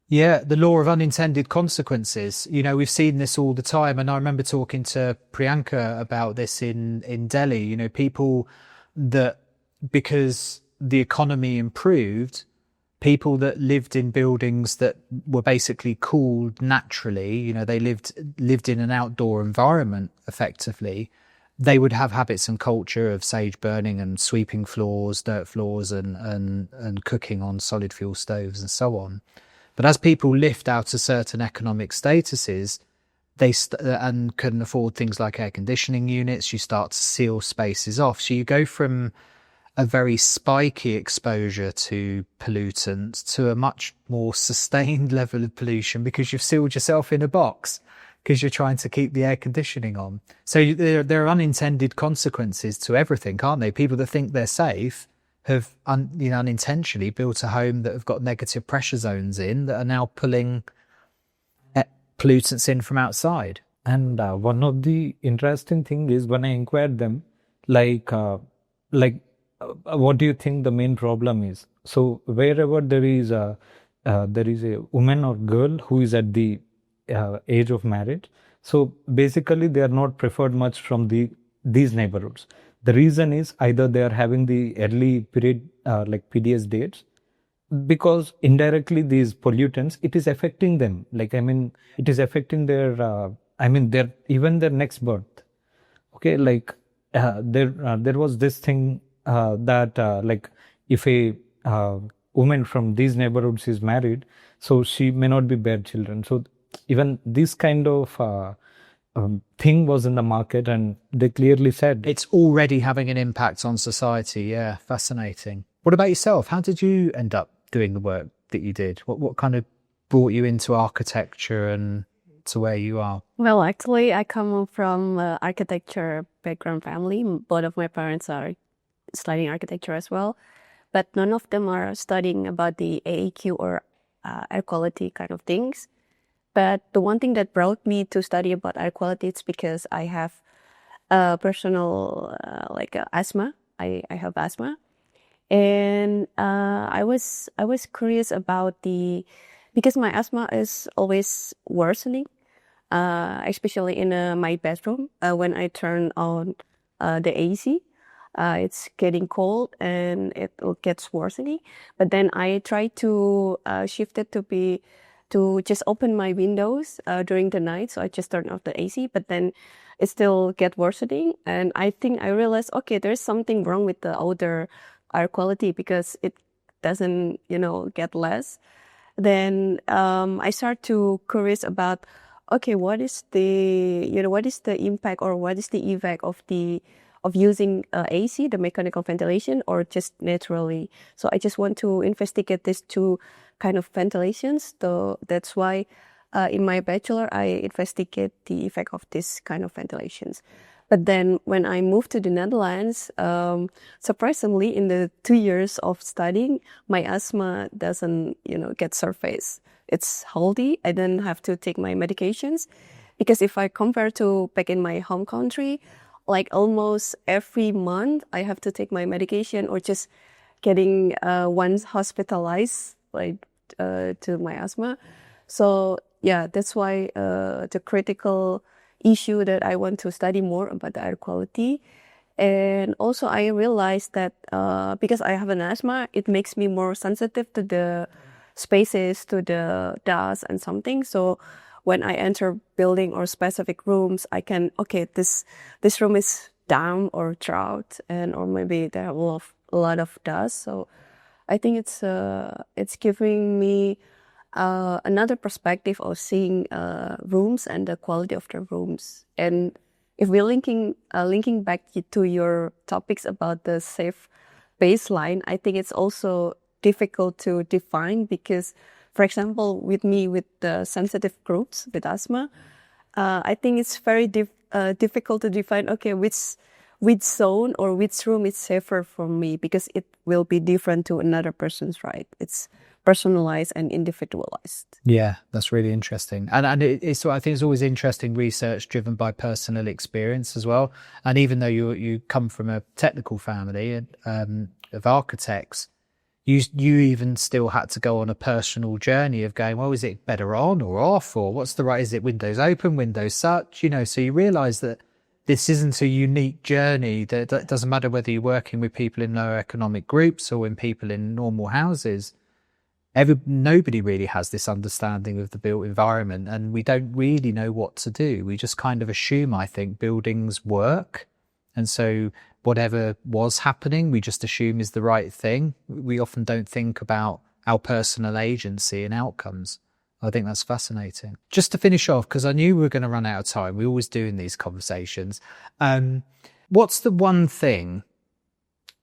Yeah, the law of unintended consequences. You know, we've seen this all the time. And I remember talking to Priyanka about this in Delhi. You know, people that, because the economy improved, people that lived in buildings that were basically cooled naturally, you know, they lived in an outdoor environment effectively, they would have habits and culture of sage burning and sweeping floors, dirt floors, and cooking on solid fuel stoves and so on. But as people lift out to certain economic statuses, and can afford things like air conditioning units, you start to seal spaces off. So you go from a very spiky exposure to pollutants to a much more sustained level of pollution because you've sealed yourself in a box. because you're trying to keep the air conditioning on. So there are unintended consequences to everything, aren't they? People that think they're safe have unintentionally built a home that have got negative pressure zones in that are now pulling pollutants in from outside. And one of the interesting thing is when I inquired them, what do you think the main problem is? So wherever there is a woman or girl who is at the age of marriage, so basically they are not preferred much from these neighborhoods. The reason is either they are having the early period like PDS dates, because indirectly these pollutants, it is affecting them. It is affecting their their next birth. Okay, there was this thing that if a woman from these neighborhoods is married, so she may not be bear children. So even this kind of thing was in the market, and they clearly said it's already having an impact on society. Yeah, fascinating. What about yourself? How did you end up doing the work that you did? What kind of brought you into architecture and to where you are? Well, actually, I come from architecture background family. Both of my parents are studying architecture as well, but none of them are studying about the AAQ or air quality kind of things. But the one thing that brought me to study about air quality is because I have personal asthma. I have asthma, and I was curious about because my asthma is always worsening, especially in my bedroom when I turn on the AC. It's getting cold and it gets worsening. But then I try to shift it to just open my windows during the night. So I just turn off the AC, but then it still get worsening. And I think I realized, okay, there's something wrong with the outdoor air quality because it doesn't, get less. Then I start to curious about, okay, what is the impact or what is the effect of using AC, the mechanical ventilation, or just naturally. So I just want to investigate these two kind of ventilations. So that's why in my bachelor, I investigate the effect of this kind of ventilations. But then when I moved to the Netherlands, surprisingly, in the 2 years of studying, my asthma doesn't, get surface. It's healthy. I don't have to take my medications, because if I compare to back in my home country, like almost every month I have to take my medication or just getting once hospitalized to my asthma. So yeah, that's why the critical issue that I want to study more about the air quality. And also I realized that because I have an asthma, it makes me more sensitive to the spaces, to the dust and something. So when I enter building or specific rooms, I can, okay, this room is damp or drought, or maybe there are a lot of dust. So I think it's giving me another perspective of seeing rooms and the quality of the rooms. And if we're linking back to your topics about the safe baseline, I think it's also difficult to define because, for example, with the sensitive groups with asthma, I think it's very difficult to define, okay, which zone or which room is safer for me, because it will be different to another person's, right? It's personalized and individualized. Yeah, that's really interesting. And I think it's always interesting research driven by personal experience as well. And even though you come from a technical family of architects, you even still had to go on a personal journey of going, well, is it better on or off, or what's the right, is it windows open, windows such, so you realize that this isn't a unique journey, that it doesn't matter whether you're working with people in lower economic groups or in people in normal houses. Nobody really has this understanding of the built environment, and we don't really know what to do. We just kind of assume, I think, buildings work. And so whatever was happening, we just assume is the right thing. We often don't think about our personal agency and outcomes. I think that's fascinating. Just to finish off, because I knew we were going to run out of time. We always do in these conversations. What's the one thing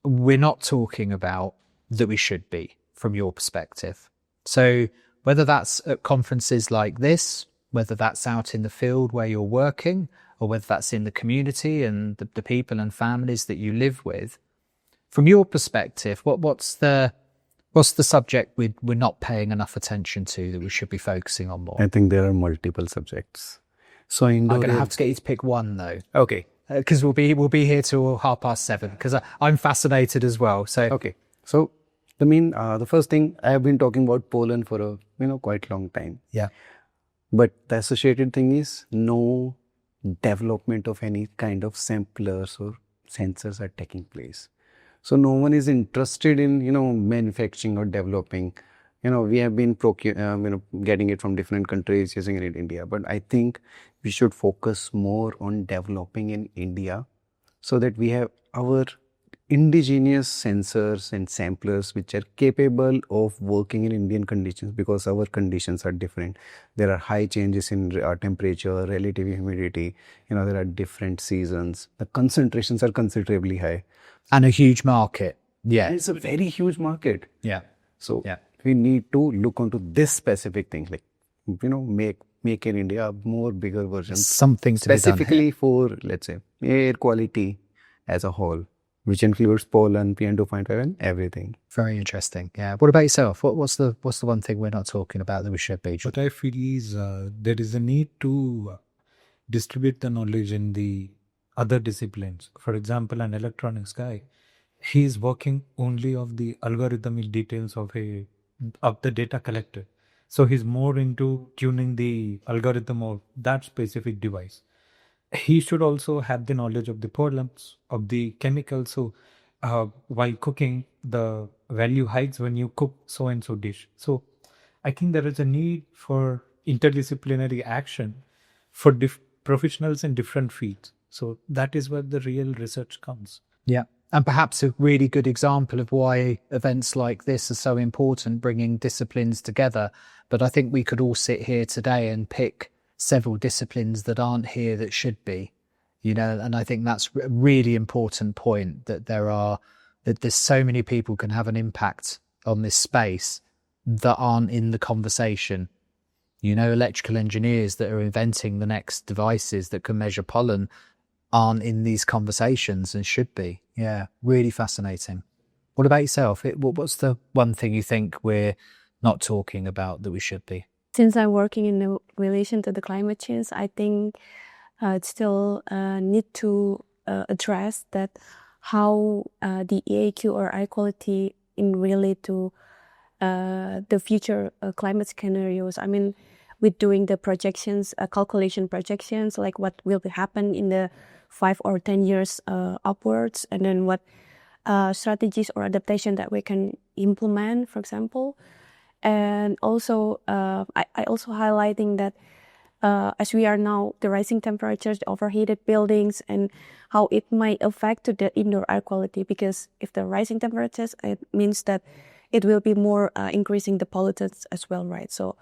we're not talking about that we should be, from your perspective? So whether that's at conferences like this, whether that's out in the field where you're working or whether that's in the community and the people and families that you live with. From your perspective, what's the subject we're not paying enough attention to that we should be focusing on more? I think there are multiple subjects. So I'm indoor going to air- have to get you to pick one though, Okay. because we'll be here till 7:30. Because I'm fascinated as well. So Okay. So the first thing, I have been talking about pollen for a quite long time. yeah, But the associated thing is no development of any kind of samplers or sensors are taking place. So no one is interested in manufacturing or developing. We have been getting it from different countries, using it in India. But I think we should focus more on developing in India, so that we have our indigenous sensors and samplers which are capable of working in Indian conditions, because our conditions are different. There are high changes in temperature, relative humidity. There are different seasons. The concentrations are considerably high. and a huge market. Yeah, And it's a very huge market. yeah, So yeah. we need to look onto this specific thing, like make in India a more bigger version, Something to be done here. specifically for, let's say, air quality as a whole, which includes pollen, PM2.5, and everything. Very interesting. Yeah. What about yourself? What's the one thing we're not talking about that we should be? What I feel is there is a need to distribute the knowledge in the other disciplines. For example, an electronics guy, he is working only of the algorithmic details of the data collected. So he's more into tuning the algorithm of that specific device. He should also have the knowledge of the pollens, of the chemicals. So while cooking, the value hikes when you cook so and so dish. So I think there is a need for interdisciplinary action for professionals in different fields. So that is where the real research comes. Yeah. And perhaps a really good example of why events like this are so important, bringing disciplines together. But I think we could all sit here today and pick several disciplines that aren't here that should be, and I think that's a really important point, that there's so many people can have an impact on this space that aren't in the conversation. Electrical engineers that are inventing the next devices that can measure pollen aren't in these conversations and should be. Yeah, really fascinating. What about yourself? What's the one thing you think we're not talking about that we should be? Since I'm working in the relation to the climate change, I think it still need to address that how the EAQ or air quality in relate to the future climate scenarios. I mean, with doing the projections, calculation projections, like what will happen in the 5 or 10 years upwards, and then what strategies or adaptation that we can implement, for example. And also, I also highlighting that as we are now, the rising temperatures, the overheated buildings, and how it might affect to the indoor air quality. Because if the rising temperatures, it means that it will be more increasing the pollutants as well, right? So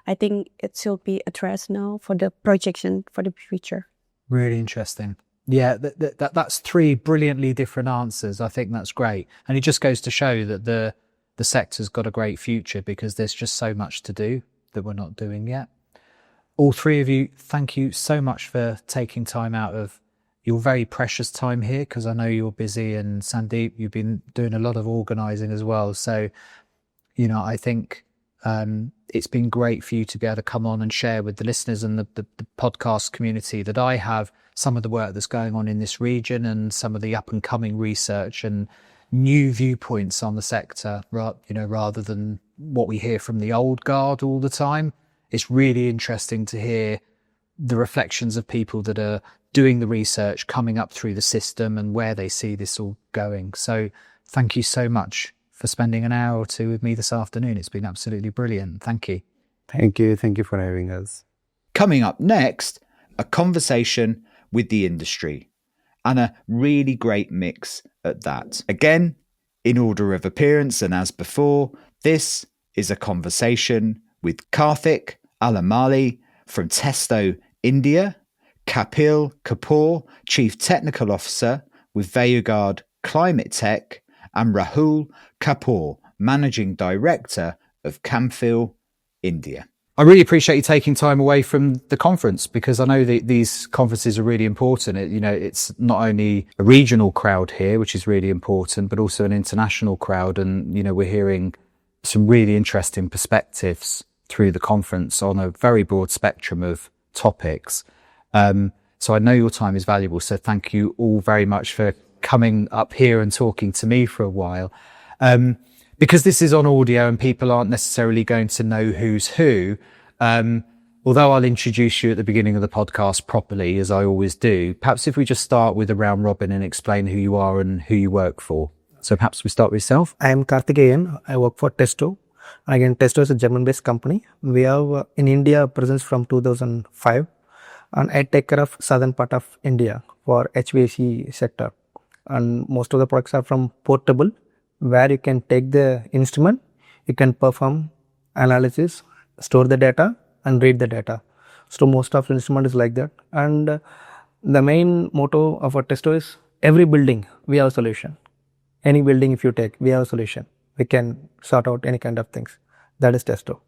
I think it should be addressed now for the projection for the future. Really interesting. Yeah, that's 3 brilliantly different answers. I think that's great. And it just goes to show that the sector's got a great future, because there's just so much to do that we're not doing yet. All 3 of you, thank you so much for taking time out of your very precious time here, because I know you're busy, and Sandeep, you've been doing a lot of organising as well. So, I think it's been great for you to be able to come on and share with the listeners and the podcast community that I have some of the work that's going on in this region, and some of the up and coming research and new viewpoints on the sector, rather than what we hear from the old guard all the time. It's really interesting to hear the reflections of people that are doing the research, coming up through the system, and where they see this all going. So thank you so much for spending an hour or 2 with me this afternoon. It's been absolutely brilliant. Thank you. Thank you. Thank you for having us. Coming up next, a conversation with the industry, and a really great mix at that. Again, in order of appearance and as before, this is a conversation with Karthik Alamali from Testo, India, Kapil Kapoor, Chief Technical Officer with Vayugard Climate Tech, and Rahul Kapoor, Managing Director of Camphil, India. I really appreciate you taking time away from the conference, because I know that these conferences are really important. It's not only a regional crowd here, which is really important, but also an international crowd. And, we're hearing some really interesting perspectives through the conference on a very broad spectrum of topics. So I know your time is valuable. So thank you all very much for coming up here and talking to me for a while. Because this is on audio and people aren't necessarily going to know who's who, although I'll introduce you at the beginning of the podcast properly, as I always do, perhaps if we just start with a round robin and explain who you are and who you work for. So perhaps we start with yourself. I am Karthikeyan. I work for Testo. Again, Testo is a German-based company. We have in India presence from 2005, and I take care of southern part of India for HVAC sector. And most of the products are from portable, where you can take the instrument, you can perform analysis, store the data and read the data. So most of the instrument is like that. And the main motto of our Testo is every building we have a solution. Any building if you take, we have a solution. We can sort out any kind of things. That is Testo.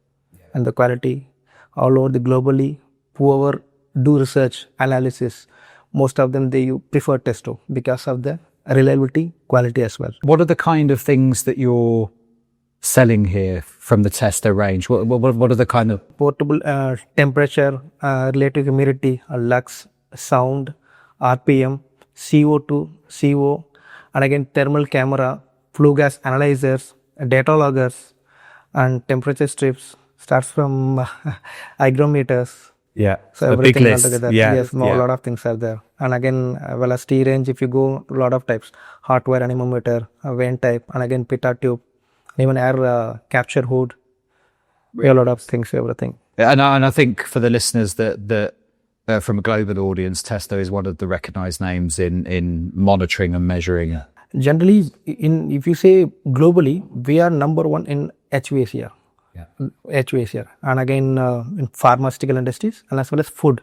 And the quality all over the globally, whoever do research, analysis, most of them they prefer Testo because of the reliability, quality as well. What are the kind of things that you're selling here from the Testo range? What are the kind of... Portable temperature, relative humidity, lux, sound, RPM, CO2, CO, and again thermal camera, flue gas analyzers, data loggers, and temperature strips. Starts from hygrometers. Yeah, So everything altogether. Yeah, Yes, a lot of things are there. And again, velocity range, if you go, a lot of types. Hot wire anemometer, vent type, and again pitot tube, even air capture hood. We have a lot of things, everything. And I think for the listeners that from a global audience, Testo is one of the recognized names in monitoring and measuring. Yeah. Generally, if you say globally, we are number one in HVAC. Yeah. HVAC. And again, in pharmaceutical industries and as well as food.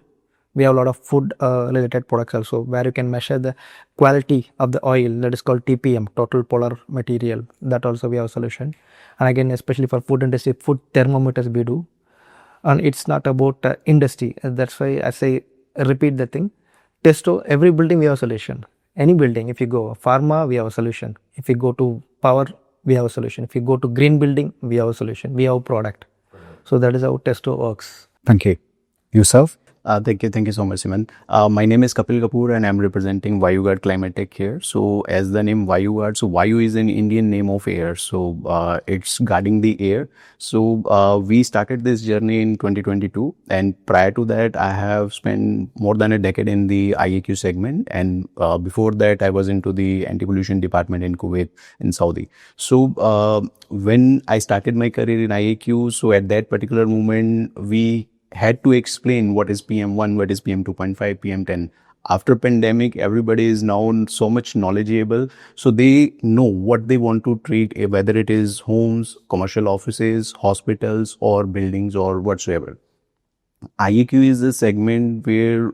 We have a lot of food related products also, where you can measure the quality of the oil, that is called TPM, total polar material. That also we have a solution. And again, especially for food industry, food thermometers we do. And it's not about industry. That's why I say, repeat the thing. Testo, every building we have a solution. Any building, if you go pharma, we have a solution. If you go to power, we have a solution. If you go to green building, we have a solution. We have a product. So that is how Testo works. Thank you. Yourself? Thank you so much, Siman. My name is Kapil Kapoor and I'm representing VayuGuard Climatech here. So as the name VayuGuard, so Vayu is an Indian name of air. So it's guarding the air. So we started this journey in 2022, and prior to that, I have spent more than a decade in the IAQ segment. And before that, I was into the anti-pollution department in Kuwait in Saudi. So when I started my career in IAQ, so at that particular moment, we had to explain what is PM1, what is PM 2.5, PM10. After pandemic, everybody is now so much knowledgeable, so they know what they want to treat, whether it is homes, commercial offices, hospitals, or buildings, or whatsoever. IAQ is a segment where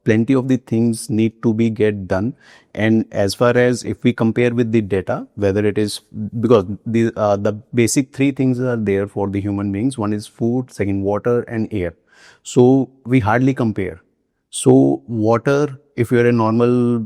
plenty of the things need to be get done. And as far as if we compare with the data, whether it is, because the basic three things are there for the human beings. One is food, second water, and air. So we hardly compare. So water, if you're a normal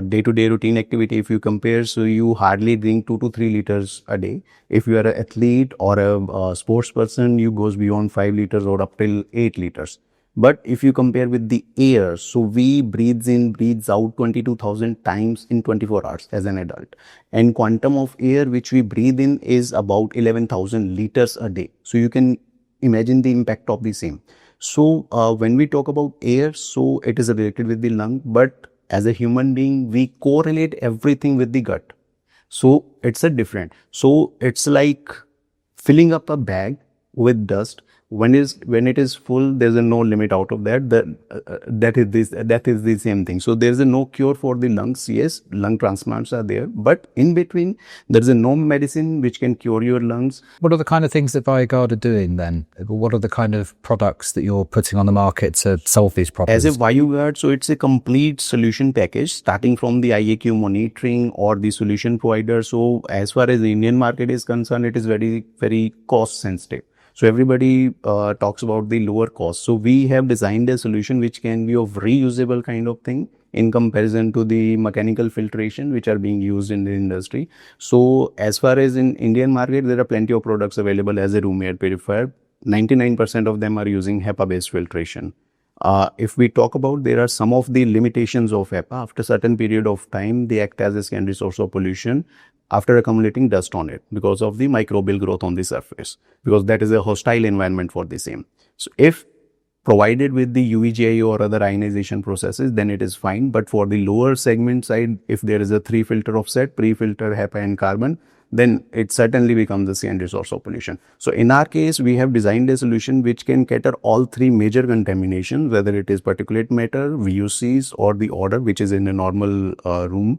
day-to-day routine activity, if you compare, so you hardly drink 2 to 3 liters a day. If you are an athlete or a sports person, you goes beyond 5 liters or up till 8 liters. But if you compare with the air, so we breathes in, breathes out 22,000 times in 24 hours as an adult. And quantum of air which we breathe in is about 11,000 liters a day. So you can imagine the impact of the same. So when we talk about air, so it is related with the lung, but as a human being, we correlate everything with the gut. So it's a different. So it's like filling up a bag with dust. When it is full, there's a no limit out of that. That is the same thing. So there's a no cure for the lungs. Yes, lung transplants are there, but in between, there's a no medicine which can cure your lungs. What are the kind of things that VayuGuard are doing then? What are the kind of products that you're putting on the market to solve these problems? As a VayuGuard, so it's a complete solution package, starting from the IAQ monitoring or the solution provider. So as far as the Indian market is concerned, it is very, very cost sensitive. So everybody talks about the lower cost. So we have designed a solution which can be of reusable kind of thing in comparison to the mechanical filtration which are being used in the industry. So as far as in Indian market, there are plenty of products available as a room air purifier. 99% of them are using HEPA based filtration. If we talk about, there are some of the limitations of HEPA. After a certain period of time, they act as a secondary source of pollution after accumulating dust on it because of the microbial growth on the surface, because that is a hostile environment for the same. So if provided with the UVGI or other ionization processes, then it is fine. But for the lower segment side, if there is a 3 filter offset, pre-filter, HEPA and carbon, then it certainly becomes a secondary source of pollution. So in our case, we have designed a solution which can cater all 3 major contaminations, whether it is particulate matter, VOCs, or the odor, which is in a normal room,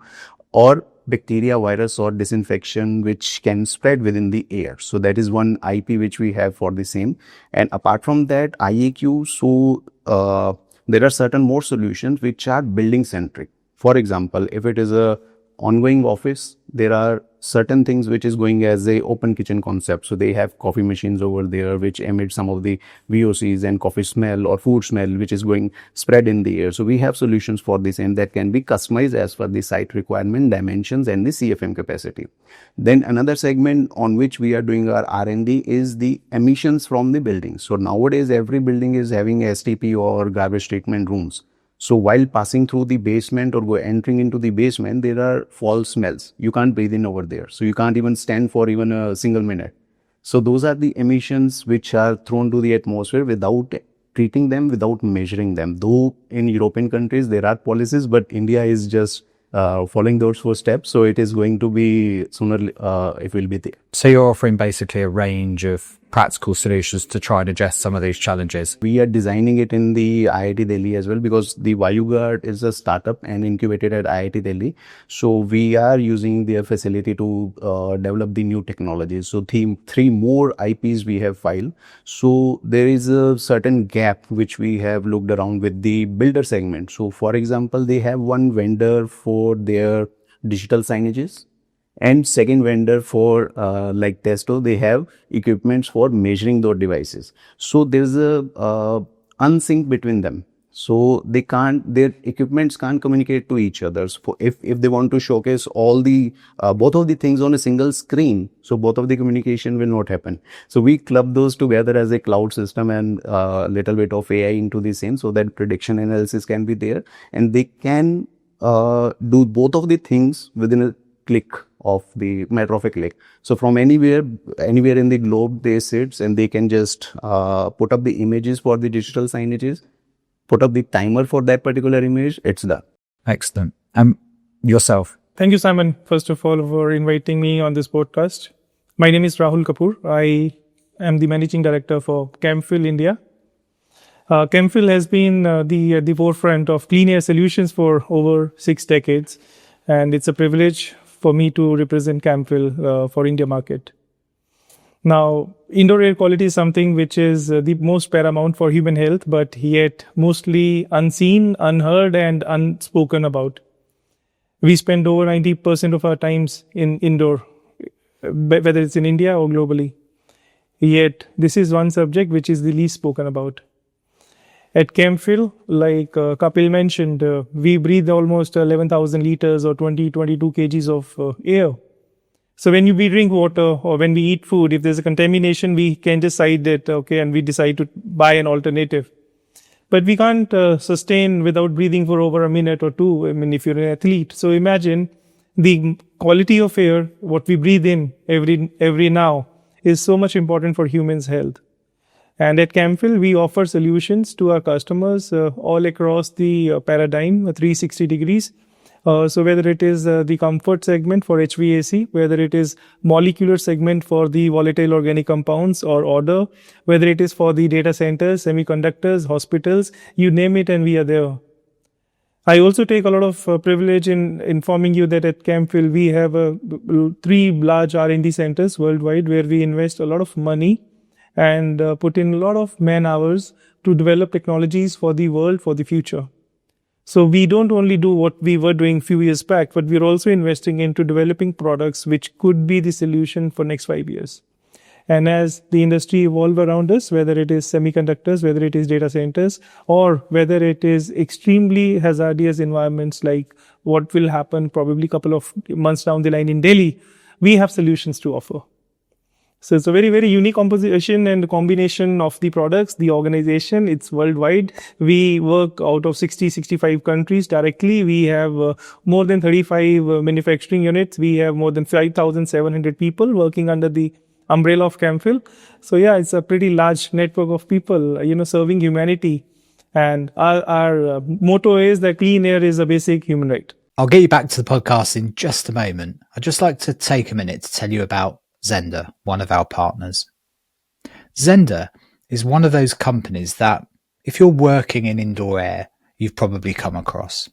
or bacteria, virus, or disinfection which can spread within the air. So that is one IP which we have for the same. And apart from that, IAQ, so there are certain more solutions which are building centric. For example, if it is a ongoing office, there are certain things which is going as a open kitchen concept. So they have coffee machines over there which emit some of the VOCs and coffee smell or food smell which is going spread in the air. So we have solutions for this, and that can be customized as per the site requirement, dimensions and the CFM capacity. Then another segment on which we are doing our R&D is the emissions from the building. So nowadays every building is having STP or garbage treatment rooms. So while passing through the basement or entering into the basement, there are foul smells. You can't breathe in over there. So you can't even stand for even a single minute. So those are the emissions which are thrown to the atmosphere without treating them, without measuring them. Though in European countries, there are policies, but India is just following those 4 steps. So it is going to be sooner, it will be there. So you're offering basically a range of practical solutions to try and address some of these challenges. We are designing it in the IIT Delhi as well, because the VayuGuard is a startup and incubated at IIT Delhi. So we are using their facility to develop the new technologies. So 3 more IPs we have filed. So there is a certain gap which we have looked around with the builder segment. So for example, they have one vendor for their digital signages, and second vendor for like Testo, they have equipments for measuring those devices. So there's a unsync between them. So they can't, their equipments can't communicate to each other. So if they want to showcase all the both of the things on a single screen, so both of the communication will not happen. So we club those together as a cloud system and little bit of AI into the same, so that prediction analysis can be there, and they can do both of the things within a click of the matter of a click. So from anywhere in the globe they sit, and they can just put up the images for the digital signages, put up the timer for that particular image, it's done. Excellent. Yourself? Thank you, Simon, first of all, for inviting me on this podcast. My name is Rahul Kapoor. I am the Managing Director for ChemFill India. ChemFill has been at the forefront of clean air solutions for over 6 decades, and it's a privilege for me to represent ChemFill for India market. Now, indoor air quality is something which is the most paramount for human health, but yet mostly unseen, unheard, and unspoken about. We spend over 90% of our times in indoor, whether it's in India or globally. Yet, this is one subject which is the least spoken about. At ChemFill, like Kapil mentioned, we breathe almost 11,000 liters or 22 kgs of air. So when we drink water or when we eat food, if there's a contamination, we can decide that, okay, and we decide to buy an alternative. But we can't sustain without breathing for over a minute or 2, I mean, if you're an athlete. So imagine the quality of air, what we breathe in every now, is so much important for humans' health. And at ChemFill, we offer solutions to our customers all across the paradigm, 360 degrees. So whether it is the comfort segment for HVAC, whether it is molecular segment for the volatile organic compounds or odor, whether it is for the data centers, semiconductors, hospitals, you name it and we are there. I also take a lot of privilege in informing you that at ChemFill, we have 3 large R&D centers worldwide where we invest a lot of money and put in a lot of man hours to develop technologies for the world, for the future. So we don't only do what we were doing a few years back, but we're also investing into developing products which could be the solution for next 5 years. And as the industry evolve around us, whether it is semiconductors, whether it is data centers, or whether it is extremely hazardous environments like what will happen probably a couple of months down the line in Delhi, we have solutions to offer. So it's a very, very unique composition and combination of the products, the organization. It's worldwide. We work out of 60, 65 countries directly. We have more than 35 manufacturing units. We have more than 5,700 people working under the umbrella of Camphil. So yeah, it's a pretty large network of people, serving humanity. And our motto is that clean air is a basic human right. I'll get you back to the podcast in just a moment. I'd just like to take a minute to tell you about Zender, one of our partners. Zender is one of those companies that, if you're working in indoor air, you've probably come across.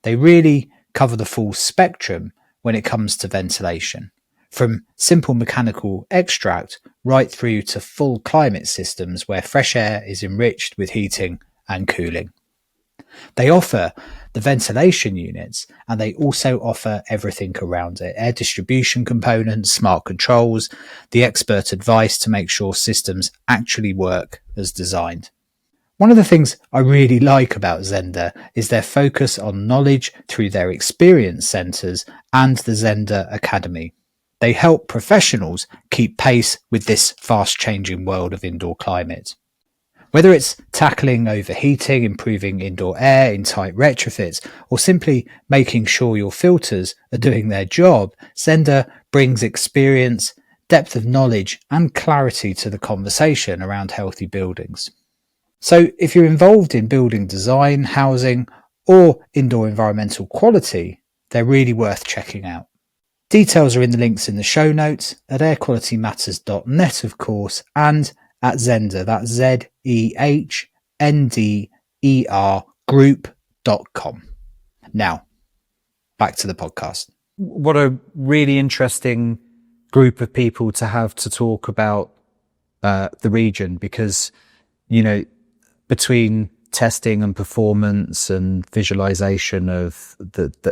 They really cover the full spectrum when it comes to ventilation, from simple mechanical extract right through to full climate systems where fresh air is enriched with heating and cooling. They offer the ventilation units, and they also offer everything around it: air distribution components, smart controls, the expert advice to make sure systems actually work as designed. One of the things I really like about Zender is their focus on knowledge through their experience centres and the Zender Academy. They help professionals keep pace with this fast-changing world of indoor climate. Whether it's tackling overheating, improving indoor air in tight retrofits, or simply making sure your filters are doing their job, Zender brings experience, depth of knowledge, and clarity to the conversation around healthy buildings. So if you're involved in building design, housing, or indoor environmental quality, they're really worth checking out. Details are in the links in the show notes at airqualitymatters.net, of course, and at Zender, that's ZEHNDER group.com. Now, back to the podcast. What a really interesting group of people to have to talk about the region, because, between testing and performance and visualization of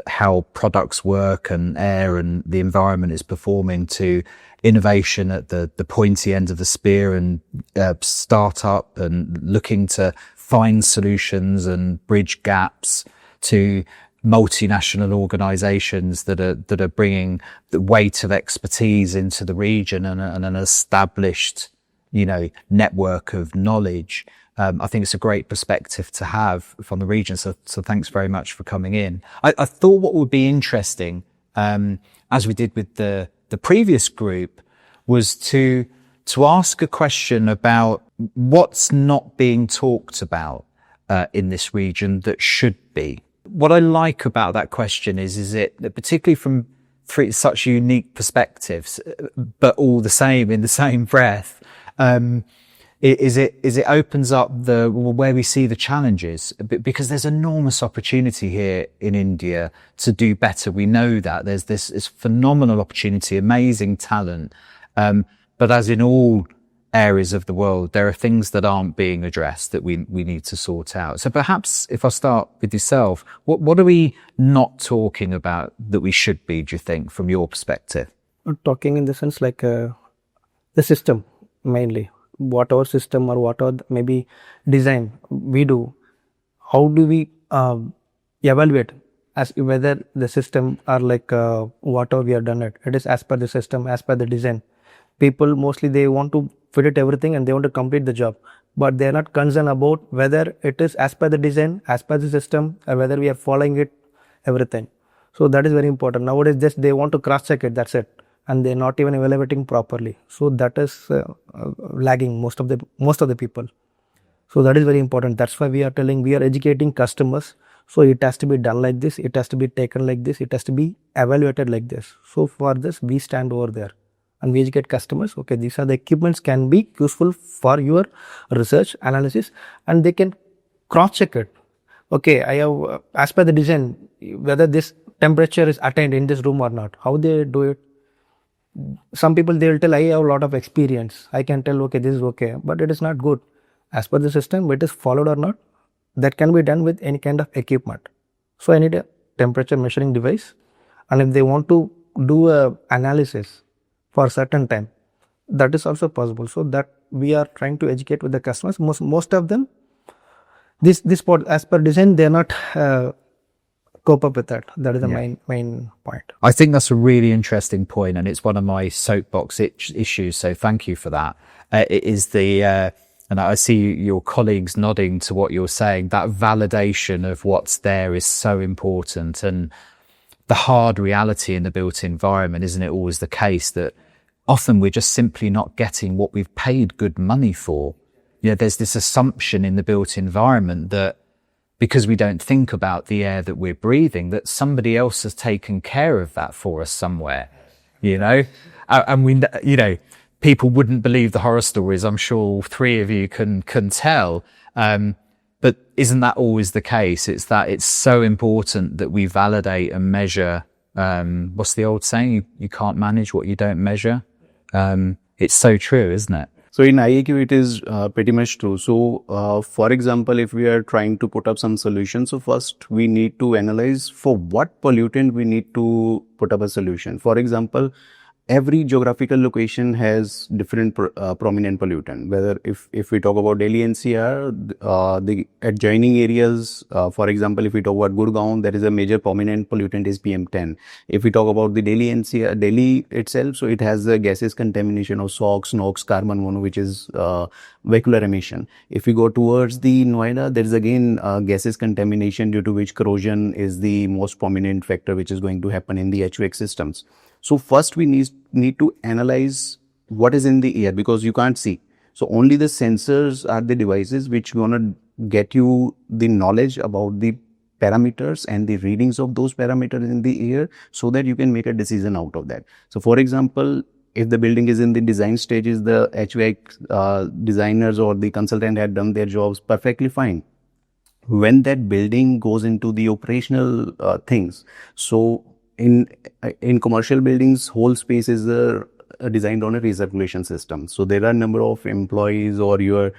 how products work and air and the environment is performing, to innovation at the pointy end of the spear and startup and looking to find solutions and bridge gaps, to multinational organizations that are bringing the weight of expertise into the region and an established, network of knowledge. I think it's a great perspective to have from the region. So thanks very much for coming in. I thought what would be interesting, as we did with the previous group, was to ask a question about what's not being talked about in this region that should be. What I like about that question is it particularly from three such unique perspectives, but all the same in the same breath. Is it opens up where we see the challenges, because there's enormous opportunity here in India to do better. We know that there's this phenomenal opportunity, amazing talent. But as in all areas of the world, there are things that aren't being addressed that we need to sort out. So perhaps if I start with yourself, what are we not talking about that we should be, do you think, from your perspective? Talking in the sense like the system mainly. Whatever system or whatever maybe design we do, how do we evaluate as whether the system are like whatever we have done it is as per the system, as per the design. People mostly they want to fit it everything and they want to complete the job, but they are not concerned about whether it is as per the design, as per the system, or whether we are following it everything. So that is very important. Nowadays just they want to cross check it, that's it, and they're not even evaluating properly. So that is lagging most of the people. So that is very important. That's why we are educating customers. So it has to be done like this, it has to be taken like this, it has to be evaluated like this. So for this we stand over there and we educate customers. Okay, these are the equipments can be useful for your research analysis, and they can cross check it. Okay, I have as per the design whether this temperature is attained in this room or not. How they do it? Some people they will tell I have a lot of experience, I can tell okay this is okay, but it is not good as per the system. It is followed or not, that can be done with any kind of equipment. So I need a temperature measuring device, and if they want to do a analysis for a certain time, that is also possible. So that we are trying to educate with the customers. Most of them, this part as per design, they are not cope up with that. That is the main point. I think that's a really interesting point, and it's one of my soapbox issues. So thank you for that. It is and I see your colleagues nodding to what you're saying. That validation of what's there is so important, and the hard reality in the built environment, isn't it always the case that often we're just simply not getting what we've paid good money for? You know, there's this assumption in the built environment that because we don't think about the air that we're breathing, that somebody else has taken care of that for us somewhere, you know? And we, you know, people wouldn't believe the horror stories. I'm sure all three of you can tell. But isn't that always the case? It's that it's so important that we validate and measure. What's the old saying? You can't manage what you don't measure. It's so true, isn't it? So in IAQ, it is pretty much true. So, for example, if we are trying to put up some solution, so first we need to analyze for what pollutant we need to put up a solution. For example, every geographical location has different prominent pollutant. Whether if we talk about Delhi NCR, the adjoining areas, for example, if we talk about Gurgaon, there is a major prominent pollutant is PM10. If we talk about the Delhi NCR, Delhi itself, so it has the gases contamination of SOx, NOx, carbon mono, which is vehicular emission. If we go towards the Noida, there is again gases contamination, due to which corrosion is the most prominent factor which is going to happen in the HVAC systems. So first we need to analyze what is in the air, because you can't see. So only the sensors are the devices which gonna get you the knowledge about the parameters and the readings of those parameters in the air, so that you can make a decision out of that. So for example, if the building is in the design stages, the HVAC designers or the consultant had done their jobs perfectly fine. When that building goes into the operational things, so in commercial buildings, whole space is designed on a recirculation system. So there are a number of employees, or your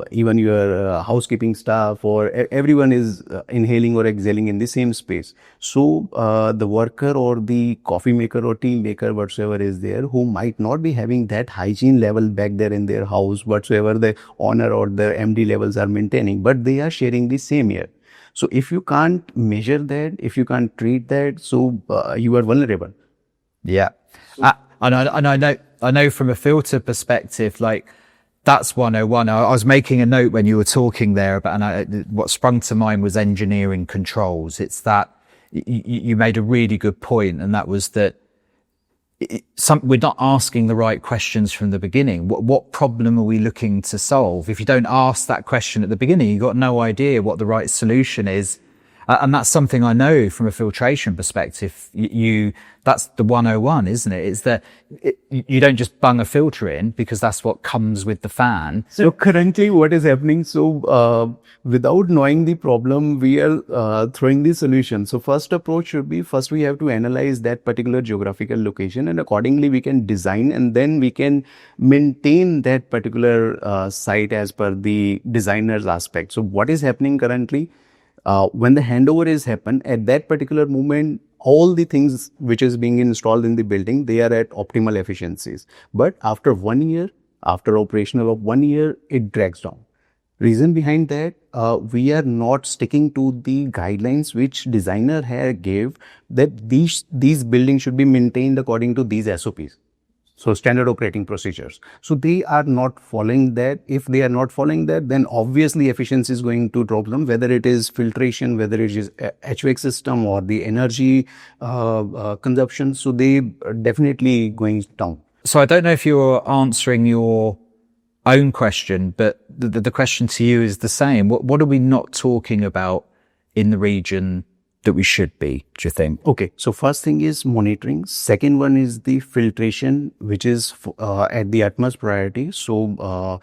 even your housekeeping staff, or everyone is inhaling or exhaling in the same space. So the worker or the coffee maker or tea maker, whatsoever is there, who might not be having that hygiene level back there in their house, whatsoever the owner or the MD levels are maintaining, but they are sharing the same air. So if you can't measure that, if you can't treat that, so you are vulnerable. Yeah. And I know from a filter perspective, like that's 101. I was making a note when you were talking there about, and what sprung to mind was engineering controls. It's that you made a really good point, and that was that we're not asking the right questions from the beginning. What problem are we looking to solve? If you don't ask that question at the beginning, you've got no idea what the right solution is. And that's something I know from a filtration perspective. That's the 101, isn't it? It's that you don't just bung a filter in because that's what comes with the fan. So currently what is happening, so without knowing the problem, we are throwing the solution. So first approach should be, first we have to analyze that particular geographical location, and accordingly we can design, and then we can maintain that particular site as per the designer's aspect. So what is happening currently? When the handover is happen, at that particular moment, all the things which is being installed in the building, they are at optimal efficiencies. But after 1 year, after operational of 1 year, it drags down. Reason behind that, we are not sticking to the guidelines which designer had gave, that these buildings should be maintained according to these SOPs. So standard operating procedures. So they are not following that. If they are not following that, then obviously efficiency is going to drop them, whether it is filtration, whether it is HVAC system, or the energy consumption. So they are definitely going down. So I don't know if you're answering your own question, but the question to you is the same. What are we not talking about in the region that we should be, do you think? Okay, so first thing is monitoring. Second one is the filtration, which is at the utmost priority. So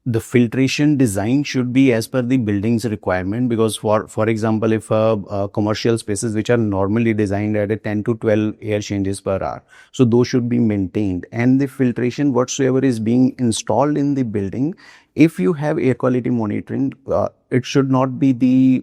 the filtration design should be as per the building's requirement, because for example, if commercial spaces which are normally designed at a 10 to 12 air changes per hour, so those should be maintained, and the filtration whatsoever is being installed in the building if you have air quality monitoring, it should not be the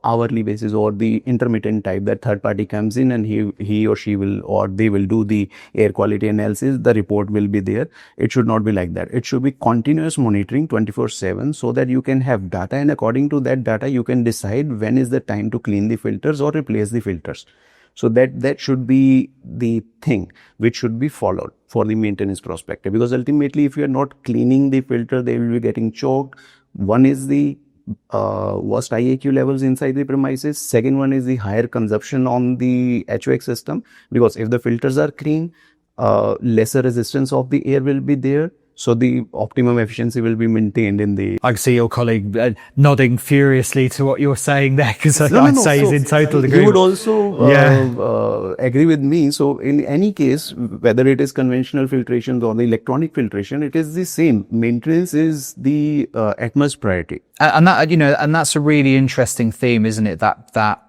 hourly basis or the intermittent type that third party comes in and he or she will, or they will do the air quality analysis, the report will be there. It should not be like that. It should be continuous monitoring 24/7, so that you can have data, and according to that data you can decide when is the time to clean the filters or replace the filters. So that should be the thing which should be followed for the maintenance perspective, because ultimately if you are not cleaning the filter, they will be getting choked. One is the worst IAQ levels inside the premises. Second one is the higher consumption on the HVAC system, because if the filters are clean, lesser resistance of the air will be there. So the optimum efficiency will be maintained in the... I can see your colleague nodding furiously to what you're saying there, because I'd say he's in total agreement. He would also agree with me. So in any case, whether it is conventional filtration or the electronic filtration, it is the same. Maintenance is the utmost priority. And that, and that's a really interesting theme, isn't it? That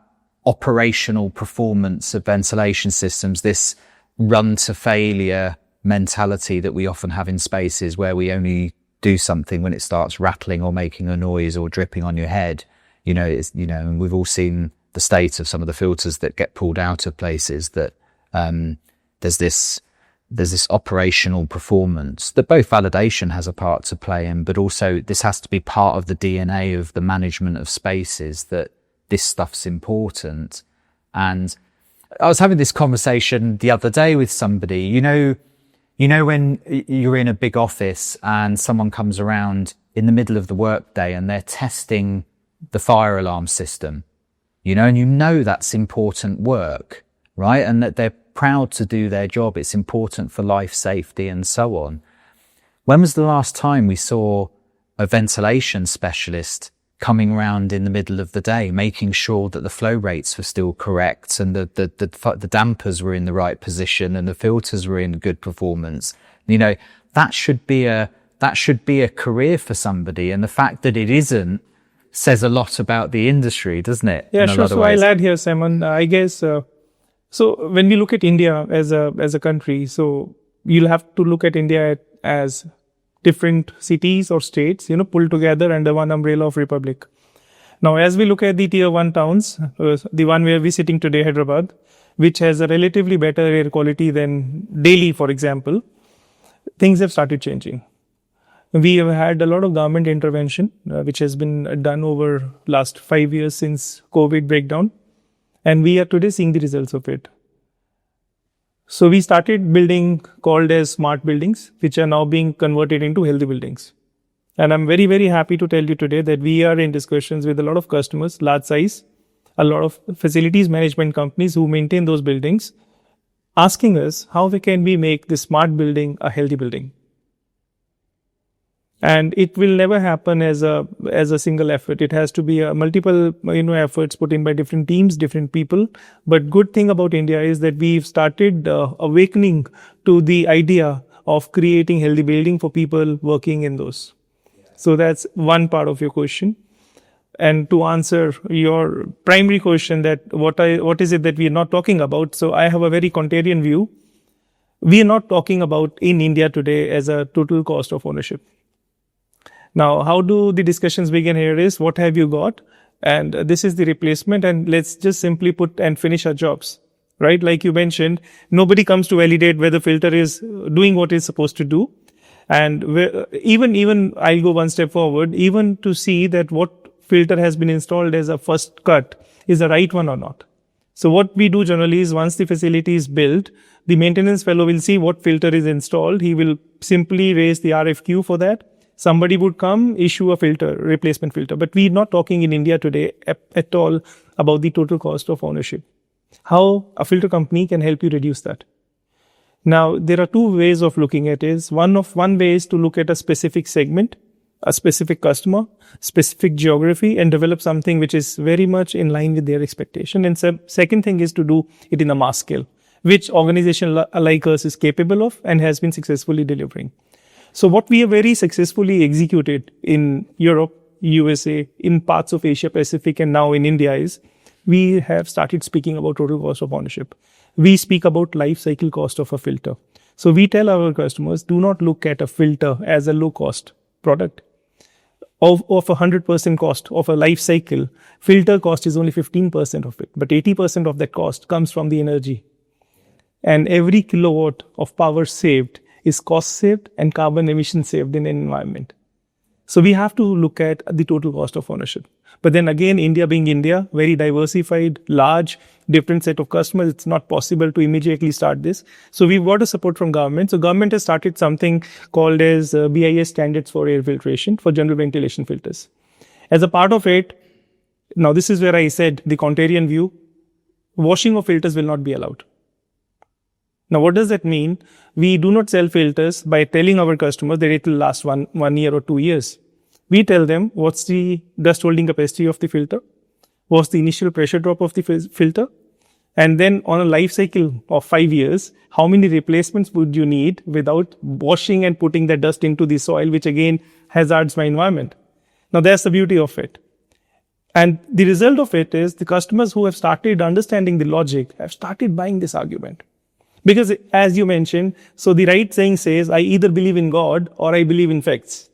operational performance of ventilation systems, this run to failure mentality that we often have in spaces, where we only do something when it starts rattling or making a noise or dripping on your head. And we've all seen the state of some of the filters that get pulled out of places, that there's this operational performance that both validation has a part to play in, but also this has to be part of the DNA of the management of spaces, that this stuff's important. And I was having this conversation the other day with somebody, when you're in a big office and someone comes around in the middle of the workday and they're testing the fire alarm system, and that's important work, right? And that they're proud to do their job. It's important for life safety and so on. When was the last time we saw a ventilation specialist coming around in the middle of the day, making sure that the flow rates were still correct and the dampers were in the right position and the filters were in good performance? That should be a career for somebody, and the fact that it isn't says a lot about the industry, doesn't it? Yeah, sure. So I'll add here, Simon. I guess so. When we look at India as a country, so you'll have to look at India as different cities or states, pulled together under one umbrella of republic. Now, as we look at the tier 1 towns, the one where we're sitting today, Hyderabad, which has a relatively better air quality than Delhi, for example, things have started changing. We have had a lot of government intervention, which has been done over last 5 years since COVID breakdown, and we are today seeing the results of it. So we started building called as smart buildings, which are now being converted into healthy buildings. And I'm very, very happy to tell you today that we are in discussions with a lot of customers, large size, a lot of facilities management companies who maintain those buildings, asking us how can we make this smart building a healthy building. And it will never happen as a single effort. It has to be a multiple efforts put in by different teams, different people. But good thing about India is that we've started awakening to the idea of creating healthy building for people working in those. So that's one part of your question. And to answer your primary question, that what is it that we are not talking about? So I have a very contrarian view. We are not talking about in India today as a total cost of ownership. Now, how do the discussions begin here is, what have you got? And this is the replacement, and let's just simply put and finish our jobs, right? Like you mentioned, nobody comes to validate whether filter is doing what it's supposed to do. And even I'll go one step forward, even to see that what filter has been installed as a first cut is the right one or not. So what we do generally is, once the facility is built, the maintenance fellow will see what filter is installed. He will simply raise the RFQ for that. Somebody would come, issue a filter, replacement filter. But we're not talking in India today at all about the total cost of ownership. How a filter company can help you reduce that. Now, there are two ways of looking at it. One way is to look at a specific segment, a specific customer, specific geography, and develop something which is very much in line with their expectation. And second thing is to do it in a mass scale, which organization like us is capable of and has been successfully delivering. So what we have very successfully executed in Europe, USA, in parts of Asia Pacific, and now in India is, we have started speaking about total cost of ownership. We speak about life cycle cost of a filter. So we tell our customers, do not look at a filter as a low cost product. of 100% cost of a life cycle, filter cost is only 15% of it, but 80% of that cost comes from the energy. And every kilowatt of power saved is cost saved and carbon emission saved in an environment. So we have to look at the total cost of ownership. But then again, India being India, very diversified, large, different set of customers, it's not possible to immediately start this. So we've got a support from government. So government has started something called as BIS standards for air filtration for general ventilation filters. As a part of it, now this is where I said the contrarian view, washing of filters will not be allowed. Now, what does that mean? We do not sell filters by telling our customers that it will last one year or 2 years. We tell them what's the dust holding capacity of the filter, what's the initial pressure drop of the filter, and then on a life cycle of 5 years, how many replacements would you need without washing and putting the dust into the soil, which again hazards my environment. Now, that's the beauty of it. And the result of it is the customers who have started understanding the logic have started buying this argument. Because as you mentioned, so the right saying says, I either believe in God or I believe in facts.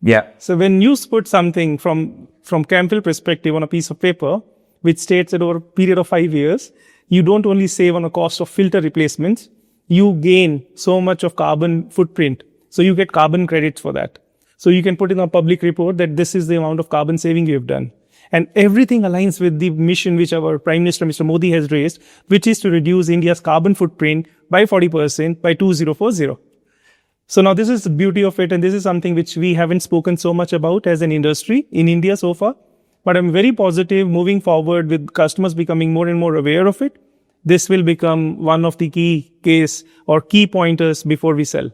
Yeah. So when you put something from Camphil perspective on a piece of paper, which states that over a period of 5 years, you don't only save on a cost of filter replacements, you gain so much of carbon footprint. So you get carbon credits for that. So you can put in a public report that this is the amount of carbon saving you have done. And everything aligns with the mission which our Prime Minister, Mr. Modi, has raised, which is to reduce India's carbon footprint by 40% by 2040. So now this is the beauty of it, and this is something which we haven't spoken so much about as an industry in India so far. But I'm very positive moving forward with customers becoming more and more aware of it. This will become one of the key case or key pointers before we sell.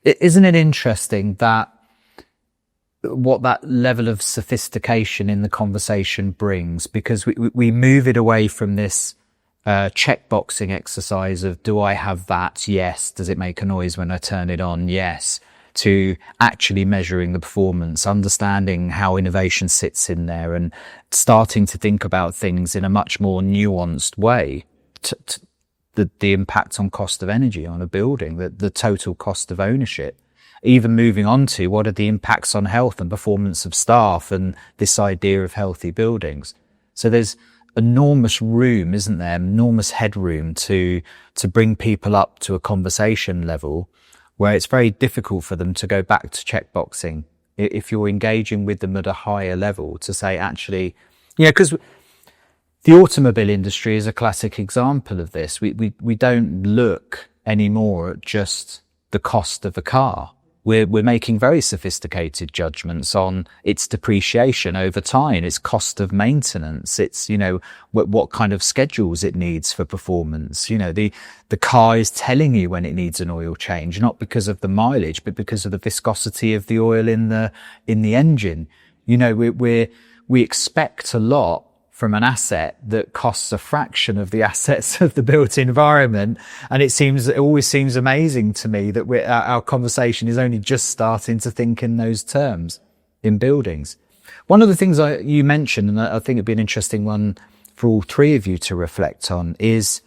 Isn't it interesting that what that level of sophistication in the conversation brings, because we move it away from this checkboxing exercise of, do I have that? Yes. Does it make a noise when I turn it on? Yes. To actually measuring the performance, understanding how innovation sits in there, and starting to think about things in a much more nuanced way. The impact on cost of energy on a building, the total cost of ownership. Even moving on to what are the impacts on health and performance of staff, and this idea of healthy buildings. So there's enormous room, isn't there? Enormous headroom to bring people up to a conversation level where it's very difficult for them to go back to checkboxing. If you're engaging with them at a higher level, to say, actually, because the automobile industry is a classic example of this. We don't look anymore at just the cost of a car. We're making very sophisticated judgments on its depreciation over time, its cost of maintenance, its, what kind of schedules it needs for performance. The car is telling you when it needs an oil change, not because of the mileage, but because of the viscosity of the oil in the engine. We expect a lot from an asset that costs a fraction of the assets of the built environment. And it always seems amazing to me that our conversation is only just starting to think in those terms in buildings. One of the things you mentioned, and I think it'd be an interesting one for all three of you to reflect on, is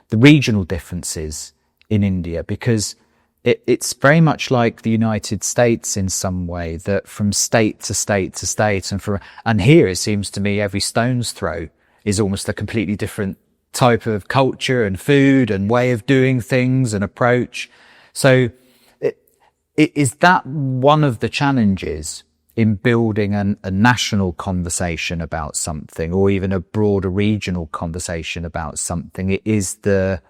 the regional differences in India, because it's very much like the United States in some way, that from state to state to state, and here it seems to me every stone's throw is almost a completely different type of culture and food and way of doing things and approach. So is that one of the challenges in building a national conversation about something, or even a broader regional conversation about something? It is the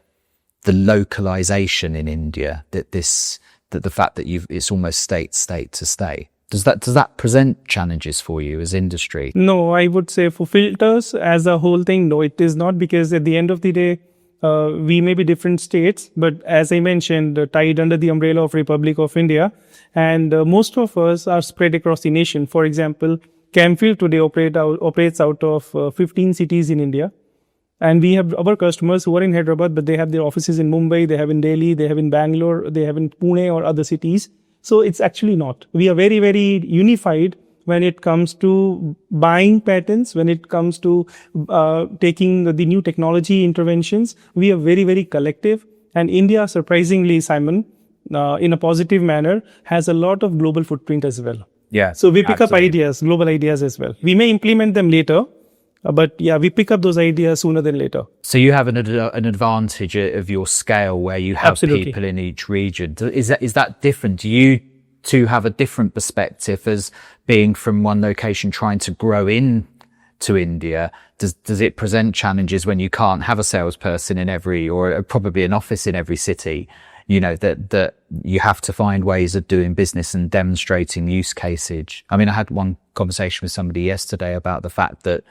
localization in India, that the fact that it's almost state to state. Does that present challenges for you as industry? No, I would say for filters as a whole thing, no, it is not, because at the end of the day, we may be different states, but as I mentioned, tied under the umbrella of Republic of India, and most of us are spread across the nation. For example, Camphil today operates out of 15 cities in India. And we have our customers who are in Hyderabad, but they have their offices in Mumbai, they have in Delhi, they have in Bangalore, they have in Pune or other cities. So it's actually not. We are very, very unified when it comes to buying patterns, when it comes to taking the new technology interventions. We are very, very collective. And India, surprisingly, Simon, in a positive manner, has a lot of global footprint as well. Yeah. So we pick up absolutely. ideas, global ideas as well. We may implement them later, but yeah, we pick up those ideas sooner than later. So you have an advantage of your scale where you have Absolutely. people in each region. Is that different? Do you two have a different perspective as being from one location trying to grow in to India? Does it present challenges when you can't have a salesperson in every, or probably an office in every city? You know, that you have to find ways of doing business and demonstrating use cases. I mean, I had one conversation with somebody yesterday about the fact that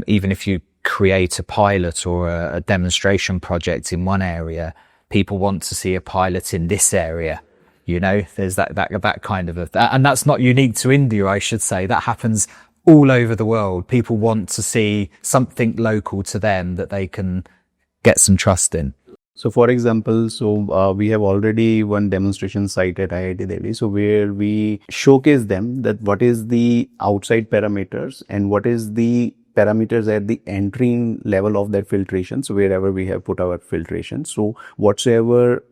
even if you create a pilot or a demonstration project in one area, people want to see a pilot in this area. You know, there's that kind of and that's not unique to India, I should say. That happens all over the world. People want to see something local to them that they can get some trust in. So for example, we have already one demonstration site at IIT Delhi, so where we showcase them that what is the outside parameters and what is the parameters at the entering level of that filtration. So wherever we have put our filtration. So whatsoever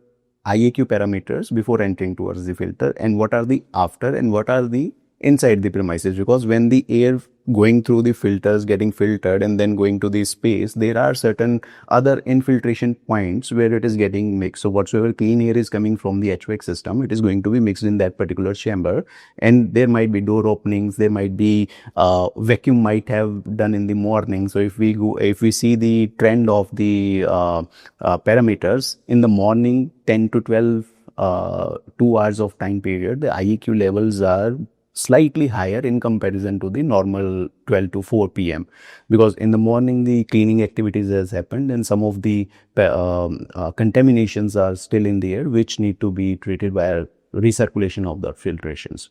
IAQ parameters before entering towards the filter, and what are the after, and what are the inside the premises, because when the air going through the filters, getting filtered and then going to the space, there are certain other infiltration points where it is getting mixed. So whatsoever clean air is coming from the HVAC system, it is going to be mixed in that particular chamber, and there might be door openings, there might be vacuum might have done in the morning. So if we see the trend of the parameters in the morning, 10 to 12 2 hours of time period, the IEQ levels are slightly higher in comparison to the normal 12 to 4 p.m. because in the morning the cleaning activities has happened and some of the contaminations are still in the air, which need to be treated by recirculation of the filtrations.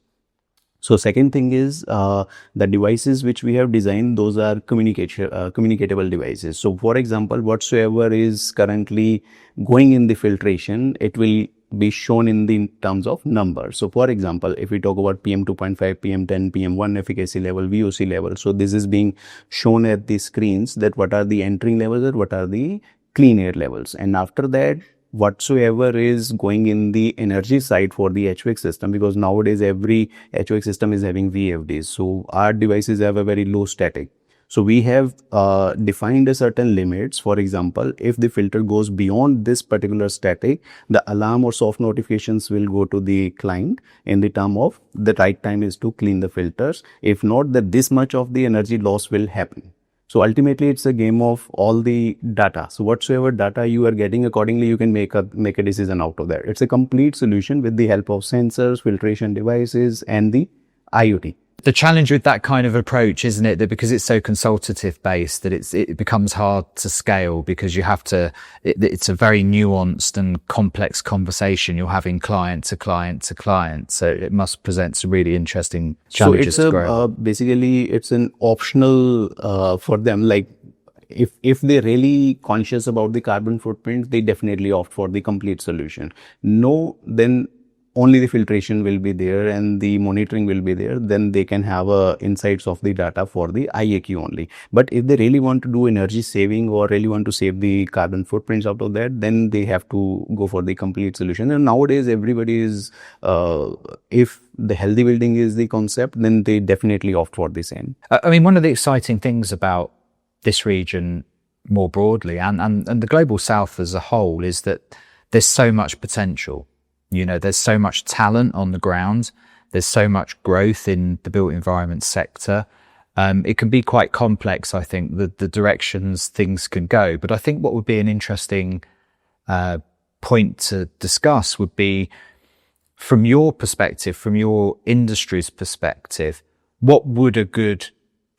So second thing is the devices which we have designed, those are communicatable devices. So for example, whatsoever is currently going in the filtration, it will be shown in the terms of numbers. So for example, if we talk about PM 2.5, PM 10, PM 1 efficacy level, VOC level, so this is being shown at the screens that what are the entering levels and what are the clean air levels. And after that, whatsoever is going in the energy side for the HVAC system, because nowadays every HVAC system is having VFDs. So our devices have a very low static. So we have defined a certain limits. For example, if the filter goes beyond this particular static, the alarm or soft notifications will go to the client in the term of the right time is to clean the filters. If not, that this much of the energy loss will happen. So ultimately, it's a game of all the data. So whatsoever data you are getting, accordingly, you can make a decision out of that. It's a complete solution with the help of sensors, filtration devices, and the IoT. The challenge with that kind of approach, isn't it, that because it's so consultative based, that it becomes hard to scale because you have to, it's a very nuanced and complex conversation you're having client to client to client. So it must present some really interesting challenges to grow. Basically, it's an optional for them. Like if they're really conscious about the carbon footprint, they definitely opt for the complete solution. No, then only the filtration will be there and the monitoring will be there, then they can have insights of the data for the IAQ only. But if they really want to do energy saving or really want to save the carbon footprints out of that, then they have to go for the complete solution. And nowadays everybody is, if the healthy building is the concept, then they definitely opt for the same. I mean, one of the exciting things about this region more broadly and the global south as a whole is that there's so much potential. You know, there's so much talent on the ground. There's so much growth in the built environment sector. It can be quite complex, I think, the directions things can go. But I think what would be an interesting point to discuss would be, from your perspective, from your industry's perspective, what would a good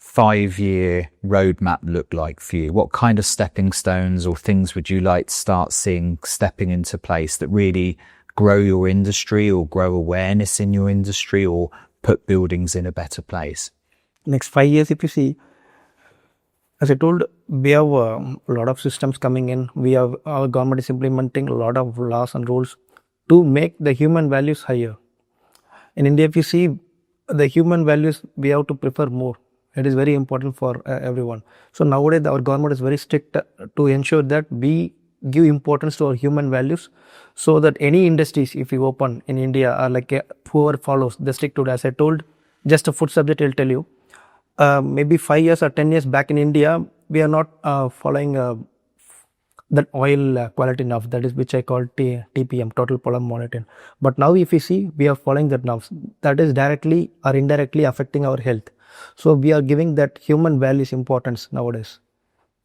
5-year roadmap look like for you? What kind of stepping stones or things would you like to start seeing stepping into place that really grow your industry or grow awareness in your industry or put buildings in a better place? Next 5 years, if you see, as I told, we have a lot of systems coming in. Our government is implementing a lot of laws and rules to make the human values higher. In India, if you see, the human values, we have to prefer more. It is very important for everyone. So nowadays, our government is very strict to ensure that we give importance to our human values, so that any industries if you open in India or like whoever follows, they stick to it. As I told, just a food subject I'll tell you. Maybe 5 years or 10 years back in India, we are not following that oil quality norms, that is which I call TPM, total pollen monitoring. But now if you see, we are following that norms, that is directly or indirectly affecting our health. So we are giving that human values importance nowadays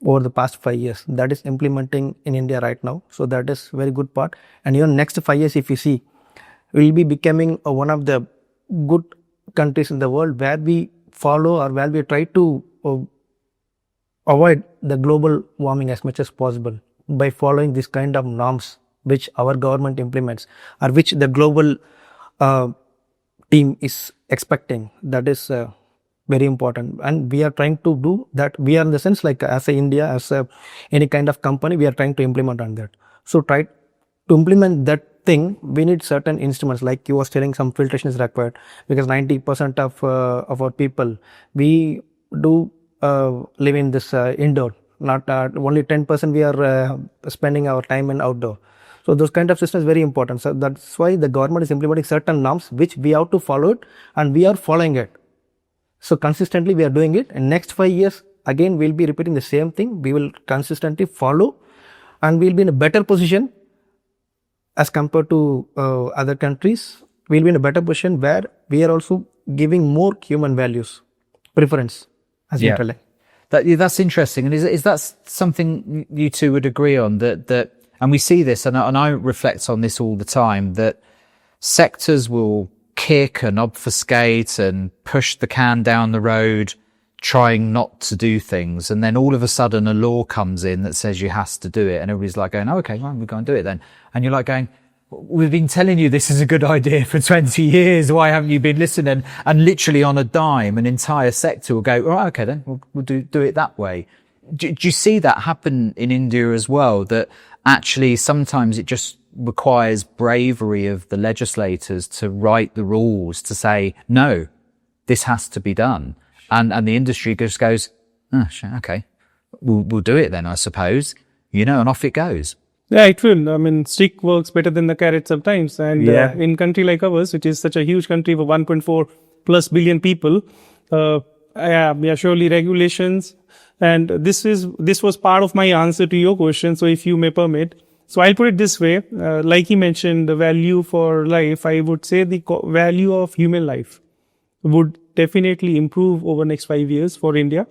over the past 5 years. That is implementing in India right now. So that is very good part. And even next 5 years if you see, we will be becoming one of the good countries in the world where we follow or where we try to avoid the global warming as much as possible by following this kind of norms which our government implements or which the global team is expecting. That is very important, and we are trying to do that. We are in the sense like as a India, as a any kind of company, we are trying to implement on that. So try to implement that thing, we need certain instruments, like you were telling, some filtration is required, because 90% of our people, we do live in this indoor, not only 10% we are spending our time in outdoor. So those kind of systems very important. So that's why the government is implementing certain norms which we have to follow it, and we are following it. So consistently we are doing it, and next 5 years again we'll be repeating the same thing. We will consistently follow, and we'll be in a better position as compared to other countries. We'll be in a better position where we are also giving more human values preference as intellect. That's interesting. And is that something you two would agree on, that and we see this, and I reflect on this all the time, that sectors will kick and obfuscate and push the can down the road, trying not to do things, and then all of a sudden a law comes in that says you have to do it, and everybody's like going, oh, okay, well, we'll go and do it then. And you're like going, we've been telling you this is a good idea for 20 years. Why haven't you been listening? And literally on a dime, an entire sector will go, all right, okay, then we'll do it that way. Do you see that happen in India as well? That actually sometimes it just requires bravery of the legislators to write the rules to say, no, this has to be done. And the industry just goes, oh, okay, we'll do it then, I suppose, and off it goes. Yeah, it will. I mean, stick works better than the carrot sometimes. And in country like ours, which is such a huge country of 1.4 plus billion people, surely regulations. And this was part of my answer to your question. So if you may permit, so I'll put it this way, like he mentioned, the value for life, I would say the value of human life would definitely improve over next 5 years for India,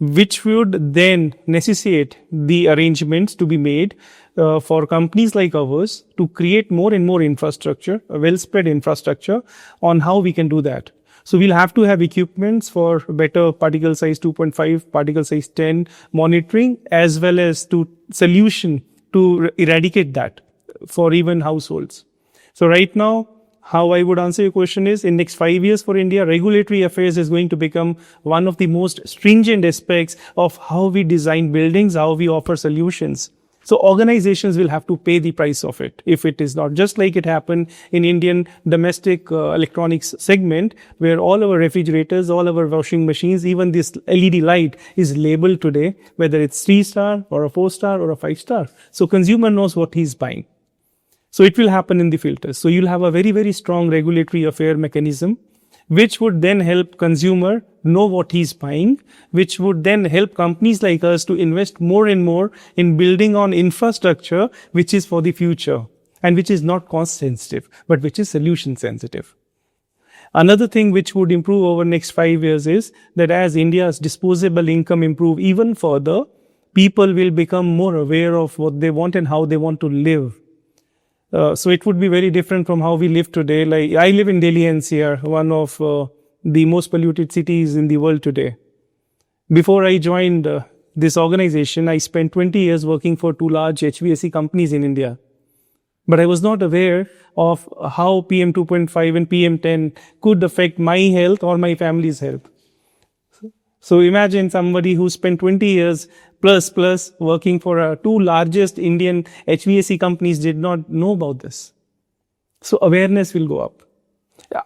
which would then necessitate the arrangements to be made for companies like ours to create more and more infrastructure, a well-spread infrastructure on how we can do that. So we'll have to have equipments for better particle size 2.5, particle size 10 monitoring, as well as to solution to eradicate that for even households. So right now, how I would answer your question is, in next 5 years for India, regulatory affairs is going to become one of the most stringent aspects of how we design buildings, how we offer solutions. So organizations will have to pay the price of it if it is not, just like it happened in Indian domestic electronics segment, where all our refrigerators, all our washing machines, even this LED light is labeled today, whether it's 3-star or a 4-star or a 5-star. So consumer knows what he's buying. So it will happen in the filters. So you'll have a very, very strong regulatory affair mechanism, which would then help consumer know what he's buying, which would then help companies like us to invest more and more in building on infrastructure, which is for the future and which is not cost sensitive, but which is solution sensitive. Another thing which would improve over next 5 years is that as India's disposable income improve even further, people will become more aware of what they want and how they want to live. So it would be very different from how we live today. Like I live in Delhi NCR, one of the most polluted cities in the world today. Before I joined this organization, I spent 20 years working for 2 large HVAC companies in India. But I was not aware of how PM 2.5 and PM 10 could affect my health or my family's health. So imagine somebody who spent 20 years plus working for 2 largest Indian HVAC companies did not know about this. So awareness will go up.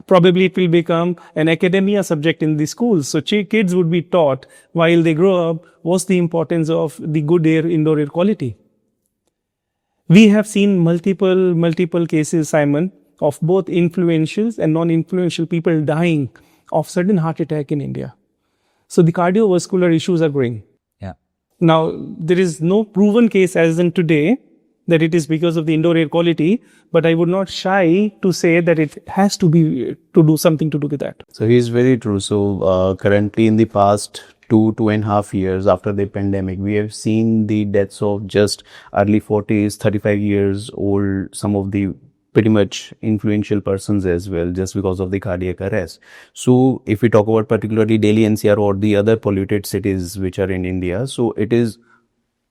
Probably it will become an academia subject in the schools. So kids would be taught while they grow up what's the importance of the good air, indoor air quality. We have seen multiple cases, Simon, of both influential and non-influential people dying of sudden heart attack in India. So the cardiovascular issues are growing. Yeah. Now, there is no proven case as in today that it is because of the indoor air quality, but I would not shy to say that it has to be to do something to do with that. So he's very true. So currently in the past 2.5 years after the pandemic, we have seen the deaths of just early 40s, 35 years old, some of the pretty much influential persons as well, just because of the cardiac arrest. So if we talk about particularly Delhi NCR or the other polluted cities which are in India, so it is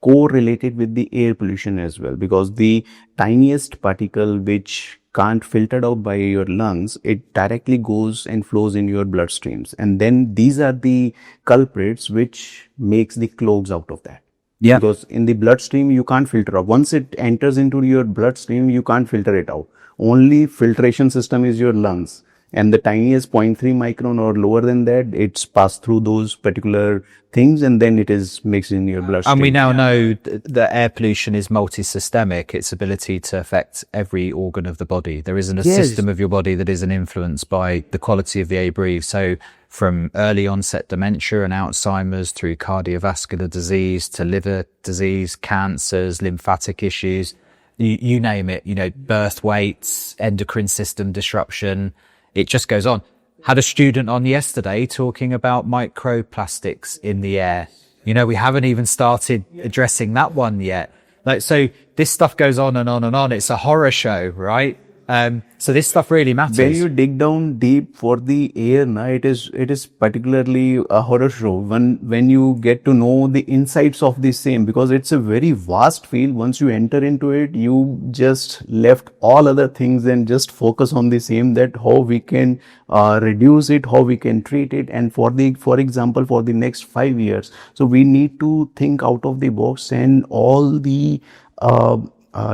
correlated with the air pollution as well, because the tiniest particle which can't filter out by your lungs, it directly goes and flows in your bloodstreams, and then these are the culprits which makes the clogs out of that. Yeah. Because in the bloodstream you can't filter out. Once it enters into your bloodstream, you can't filter it out. Only filtration system is your lungs, and the tiniest 0.3 micron or lower than that, it's passed through those particular things and then it is mixed in your bloodstream. And we now know that air pollution is multi-systemic, its ability to affect every organ of the body. There isn't a system of your body that isn't influenced by the quality of the air you breathe. So from early onset dementia and Alzheimer's through cardiovascular disease to liver disease, cancers, lymphatic issues, you name it, birth weights, endocrine system disruption, it just goes on. Had a student on yesterday talking about microplastics in the air. We haven't even started addressing that one yet. So this stuff goes on and on and on. It's a horror show, right? So this stuff really matters. When you dig down deep for the air, it is particularly a horror show when you get to know the insights of the same, because it's a very vast field. Once you enter into it, you just left all other things and just focus on the same, that how we can reduce it, how we can treat it, and for example for the next 5 years. So we need to think out of the box, and all the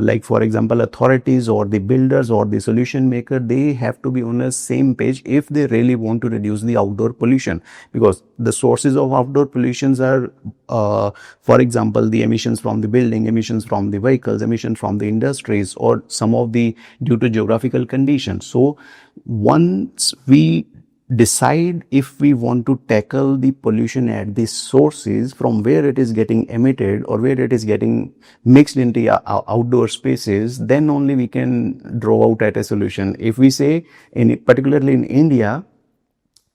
like for example authorities or the builders or the solution maker, they have to be on the same page if they really want to reduce the outdoor pollution, because the sources of outdoor pollutions are for example the emissions from the building, emissions from the vehicles, emissions from the industries, or some of the due to geographical conditions. So once we decide if we want to tackle the pollution at the sources from where it is getting emitted or where it is getting mixed into outdoor spaces, then only we can draw out at a solution. If we say, particularly in India,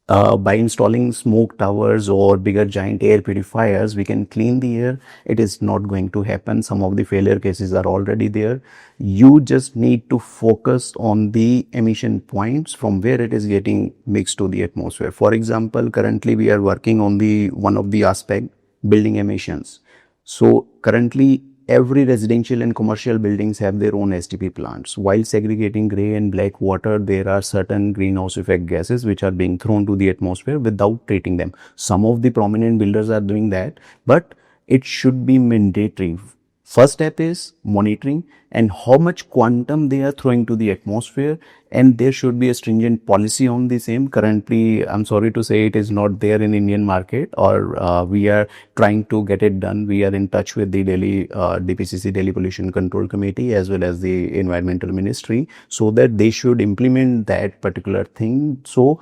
by installing smoke towers or bigger giant air purifiers, we can clean the air. It is not going to happen. Some of the failure cases are already there. You just need to focus on the emission points from where it is getting mixed to the atmosphere. For example, currently we are working on one of the aspect, building emissions. So currently every residential and commercial buildings have their own STP plants. While segregating grey and black water, there are certain greenhouse effect gases which are being thrown to the atmosphere without treating them. Some of the prominent builders are doing that, but it should be mandatory. First step is monitoring and how much quantum they are throwing to the atmosphere, and there should be a stringent policy on the same. Currently, I'm sorry to say, it is not there in Indian market, or we are trying to get it done. We are in touch with the Delhi DPCC, Delhi Pollution Control Committee, as well as the Environmental Ministry, so that they should implement that particular thing. So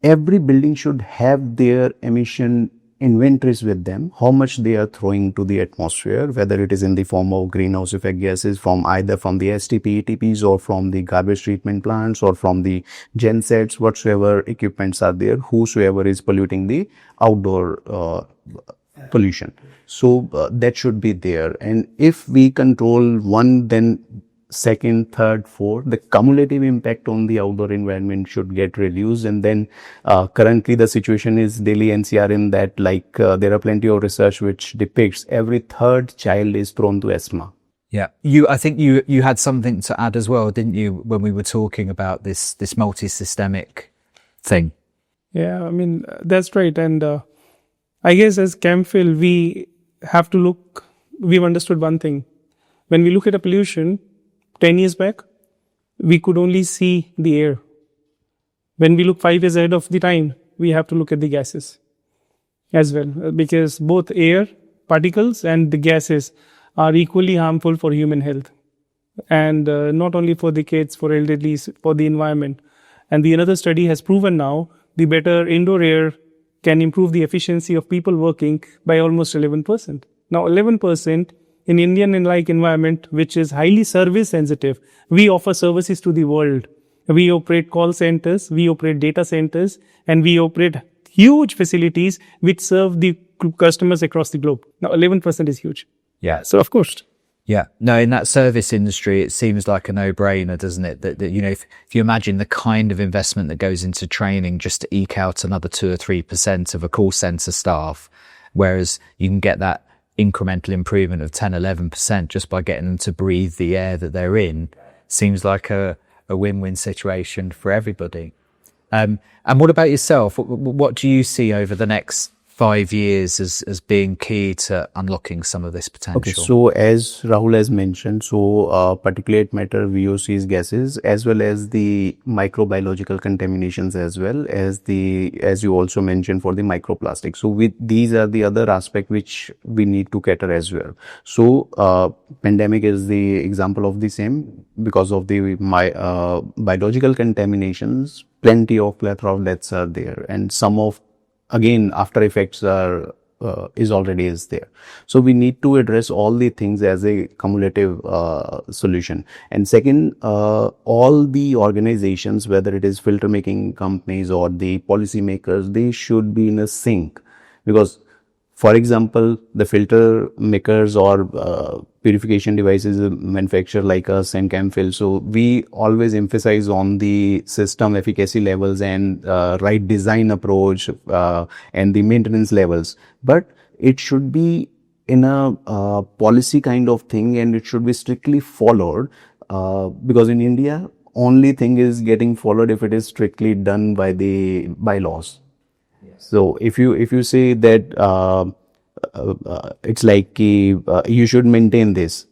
every building should have their emission inventories with them, how much they are throwing to the atmosphere, whether it is in the form of greenhouse effect gases from either from the STP, ETPs, or from the garbage treatment plants, or from the gensets, whatsoever equipments are there, whosoever is polluting the outdoor pollution. So that should be there. And if we control one, then second, third, fourth, the cumulative impact on the outdoor environment should get reduced. And then currently the situation is Delhi NCR in that there are plenty of research which depicts every third child is prone to asthma. Yeah. I think you had something to add as well, didn't you, when we were talking about this multi-systemic thing? Yeah, I mean, that's right. And I guess as CAMPhil, we have to we've understood one thing. When we look at a pollution, 10 years back, we could only see the air. When we look 5 years ahead of the time, we have to look at the gases as well, because both air particles and the gases are equally harmful for human health. and not only for the kids, for elderly, for the environment. And the another study has proven now the better indoor air can improve the efficiency of people working by almost 11%. Now 11% in Indian-like environment, which is highly service sensitive. We offer services to the world. We operate call centers, we operate data centers, and we operate huge facilities which serve the customers across the globe. Now 11% is huge. Yeah. So of course. Yeah. No, in that service industry, it seems like a no-brainer, doesn't it? That you know, if you imagine the kind of investment that goes into training just to eke out another 2 or 3% of a call center staff, whereas you can get that incremental improvement of 10, 11% just by getting them to breathe the air that they're in, seems like a win-win situation for everybody. And what about yourself? What do you see over the next 5 years as being key to unlocking some of this potential? Okay, so as Rahul has mentioned, particulate matter, VOCs, gases, as well as the microbiological contaminations, as well as as you also mentioned, for the microplastics. So these are the other aspect which we need to cater as well. So pandemic is the example of the same. Because of the biological contaminations, plenty of plethora of deaths are there, and some of, again, after effects is already there. So we need to address all the things as a cumulative solution. And second, all the organizations, whether it is filter making companies or the policy makers, they should be in a sync. Because, for example, the filter makers or purification devices manufacturer like us and Camphil, so we always emphasize on the system efficacy levels and right design approach and the maintenance levels. But it should be in a policy kind of thing, and it should be strictly followed, because in India, only thing is getting followed if it is strictly done by the bylaws. So if you say that it's like you should maintain this,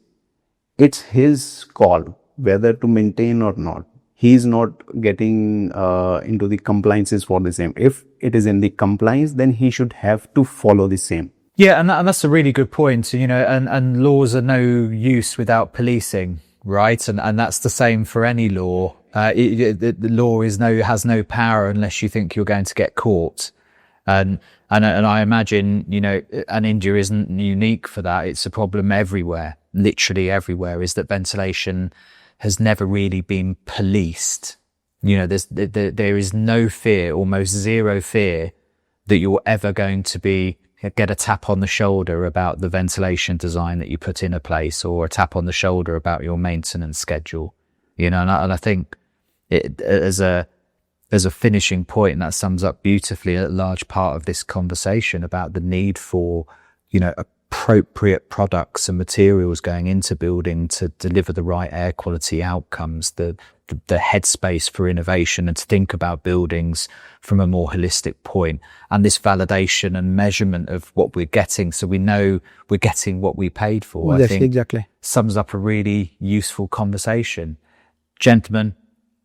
it's his call whether to maintain or not. He is not getting into the compliances for the same. If it is in the compliance, then he should have to follow the same. Yeah, and that's a really good point. You know, and laws are no use without policing, right? And that's the same for any law. The law has no power unless you think you're going to get caught. And I imagine, you know, and India isn't unique for that. It's a problem everywhere, literally everywhere, is that ventilation has never really been policed. You know, there is no fear, almost zero fear, that you're ever going to get a tap on the shoulder about the ventilation design that you put in a place, or a tap on the shoulder about your maintenance schedule. You know, and I think it, as a finishing point, that sums up beautifully a large part of this conversation about the need for, you know, appropriate products and materials going into building to deliver the right air quality outcomes, the headspace for innovation, and to think about buildings from a more holistic point, and this validation and measurement of what we're getting, so we know we're getting what we paid for. Yes, I think exactly. Sums up a really useful conversation. Gentlemen,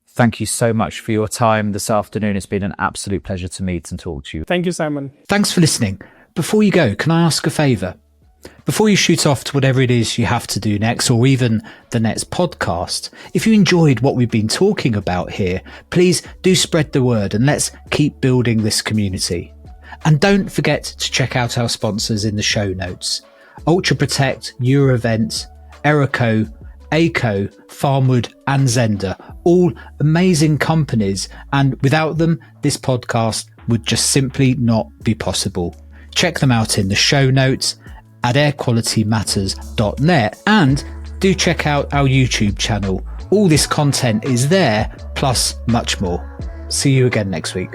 thank you so much for your time this afternoon. It's been an absolute pleasure to meet and talk to you. Thank you, Simon. Thanks for listening. Before you go, can I ask a favour? Before you shoot off to whatever it is you have to do next, or even the next podcast, if you enjoyed what we've been talking about here, please do spread the word and let's keep building this community. And don't forget to check out our sponsors in the show notes: Ultra Protect, Eurovent, Erico, ACO, Farmwood and Zender, all amazing companies, and without them, this podcast would just simply not be possible. Check them out in the show notes at airqualitymatters.net, and do check out our YouTube channel. All this content is there, plus much more. See you again next week.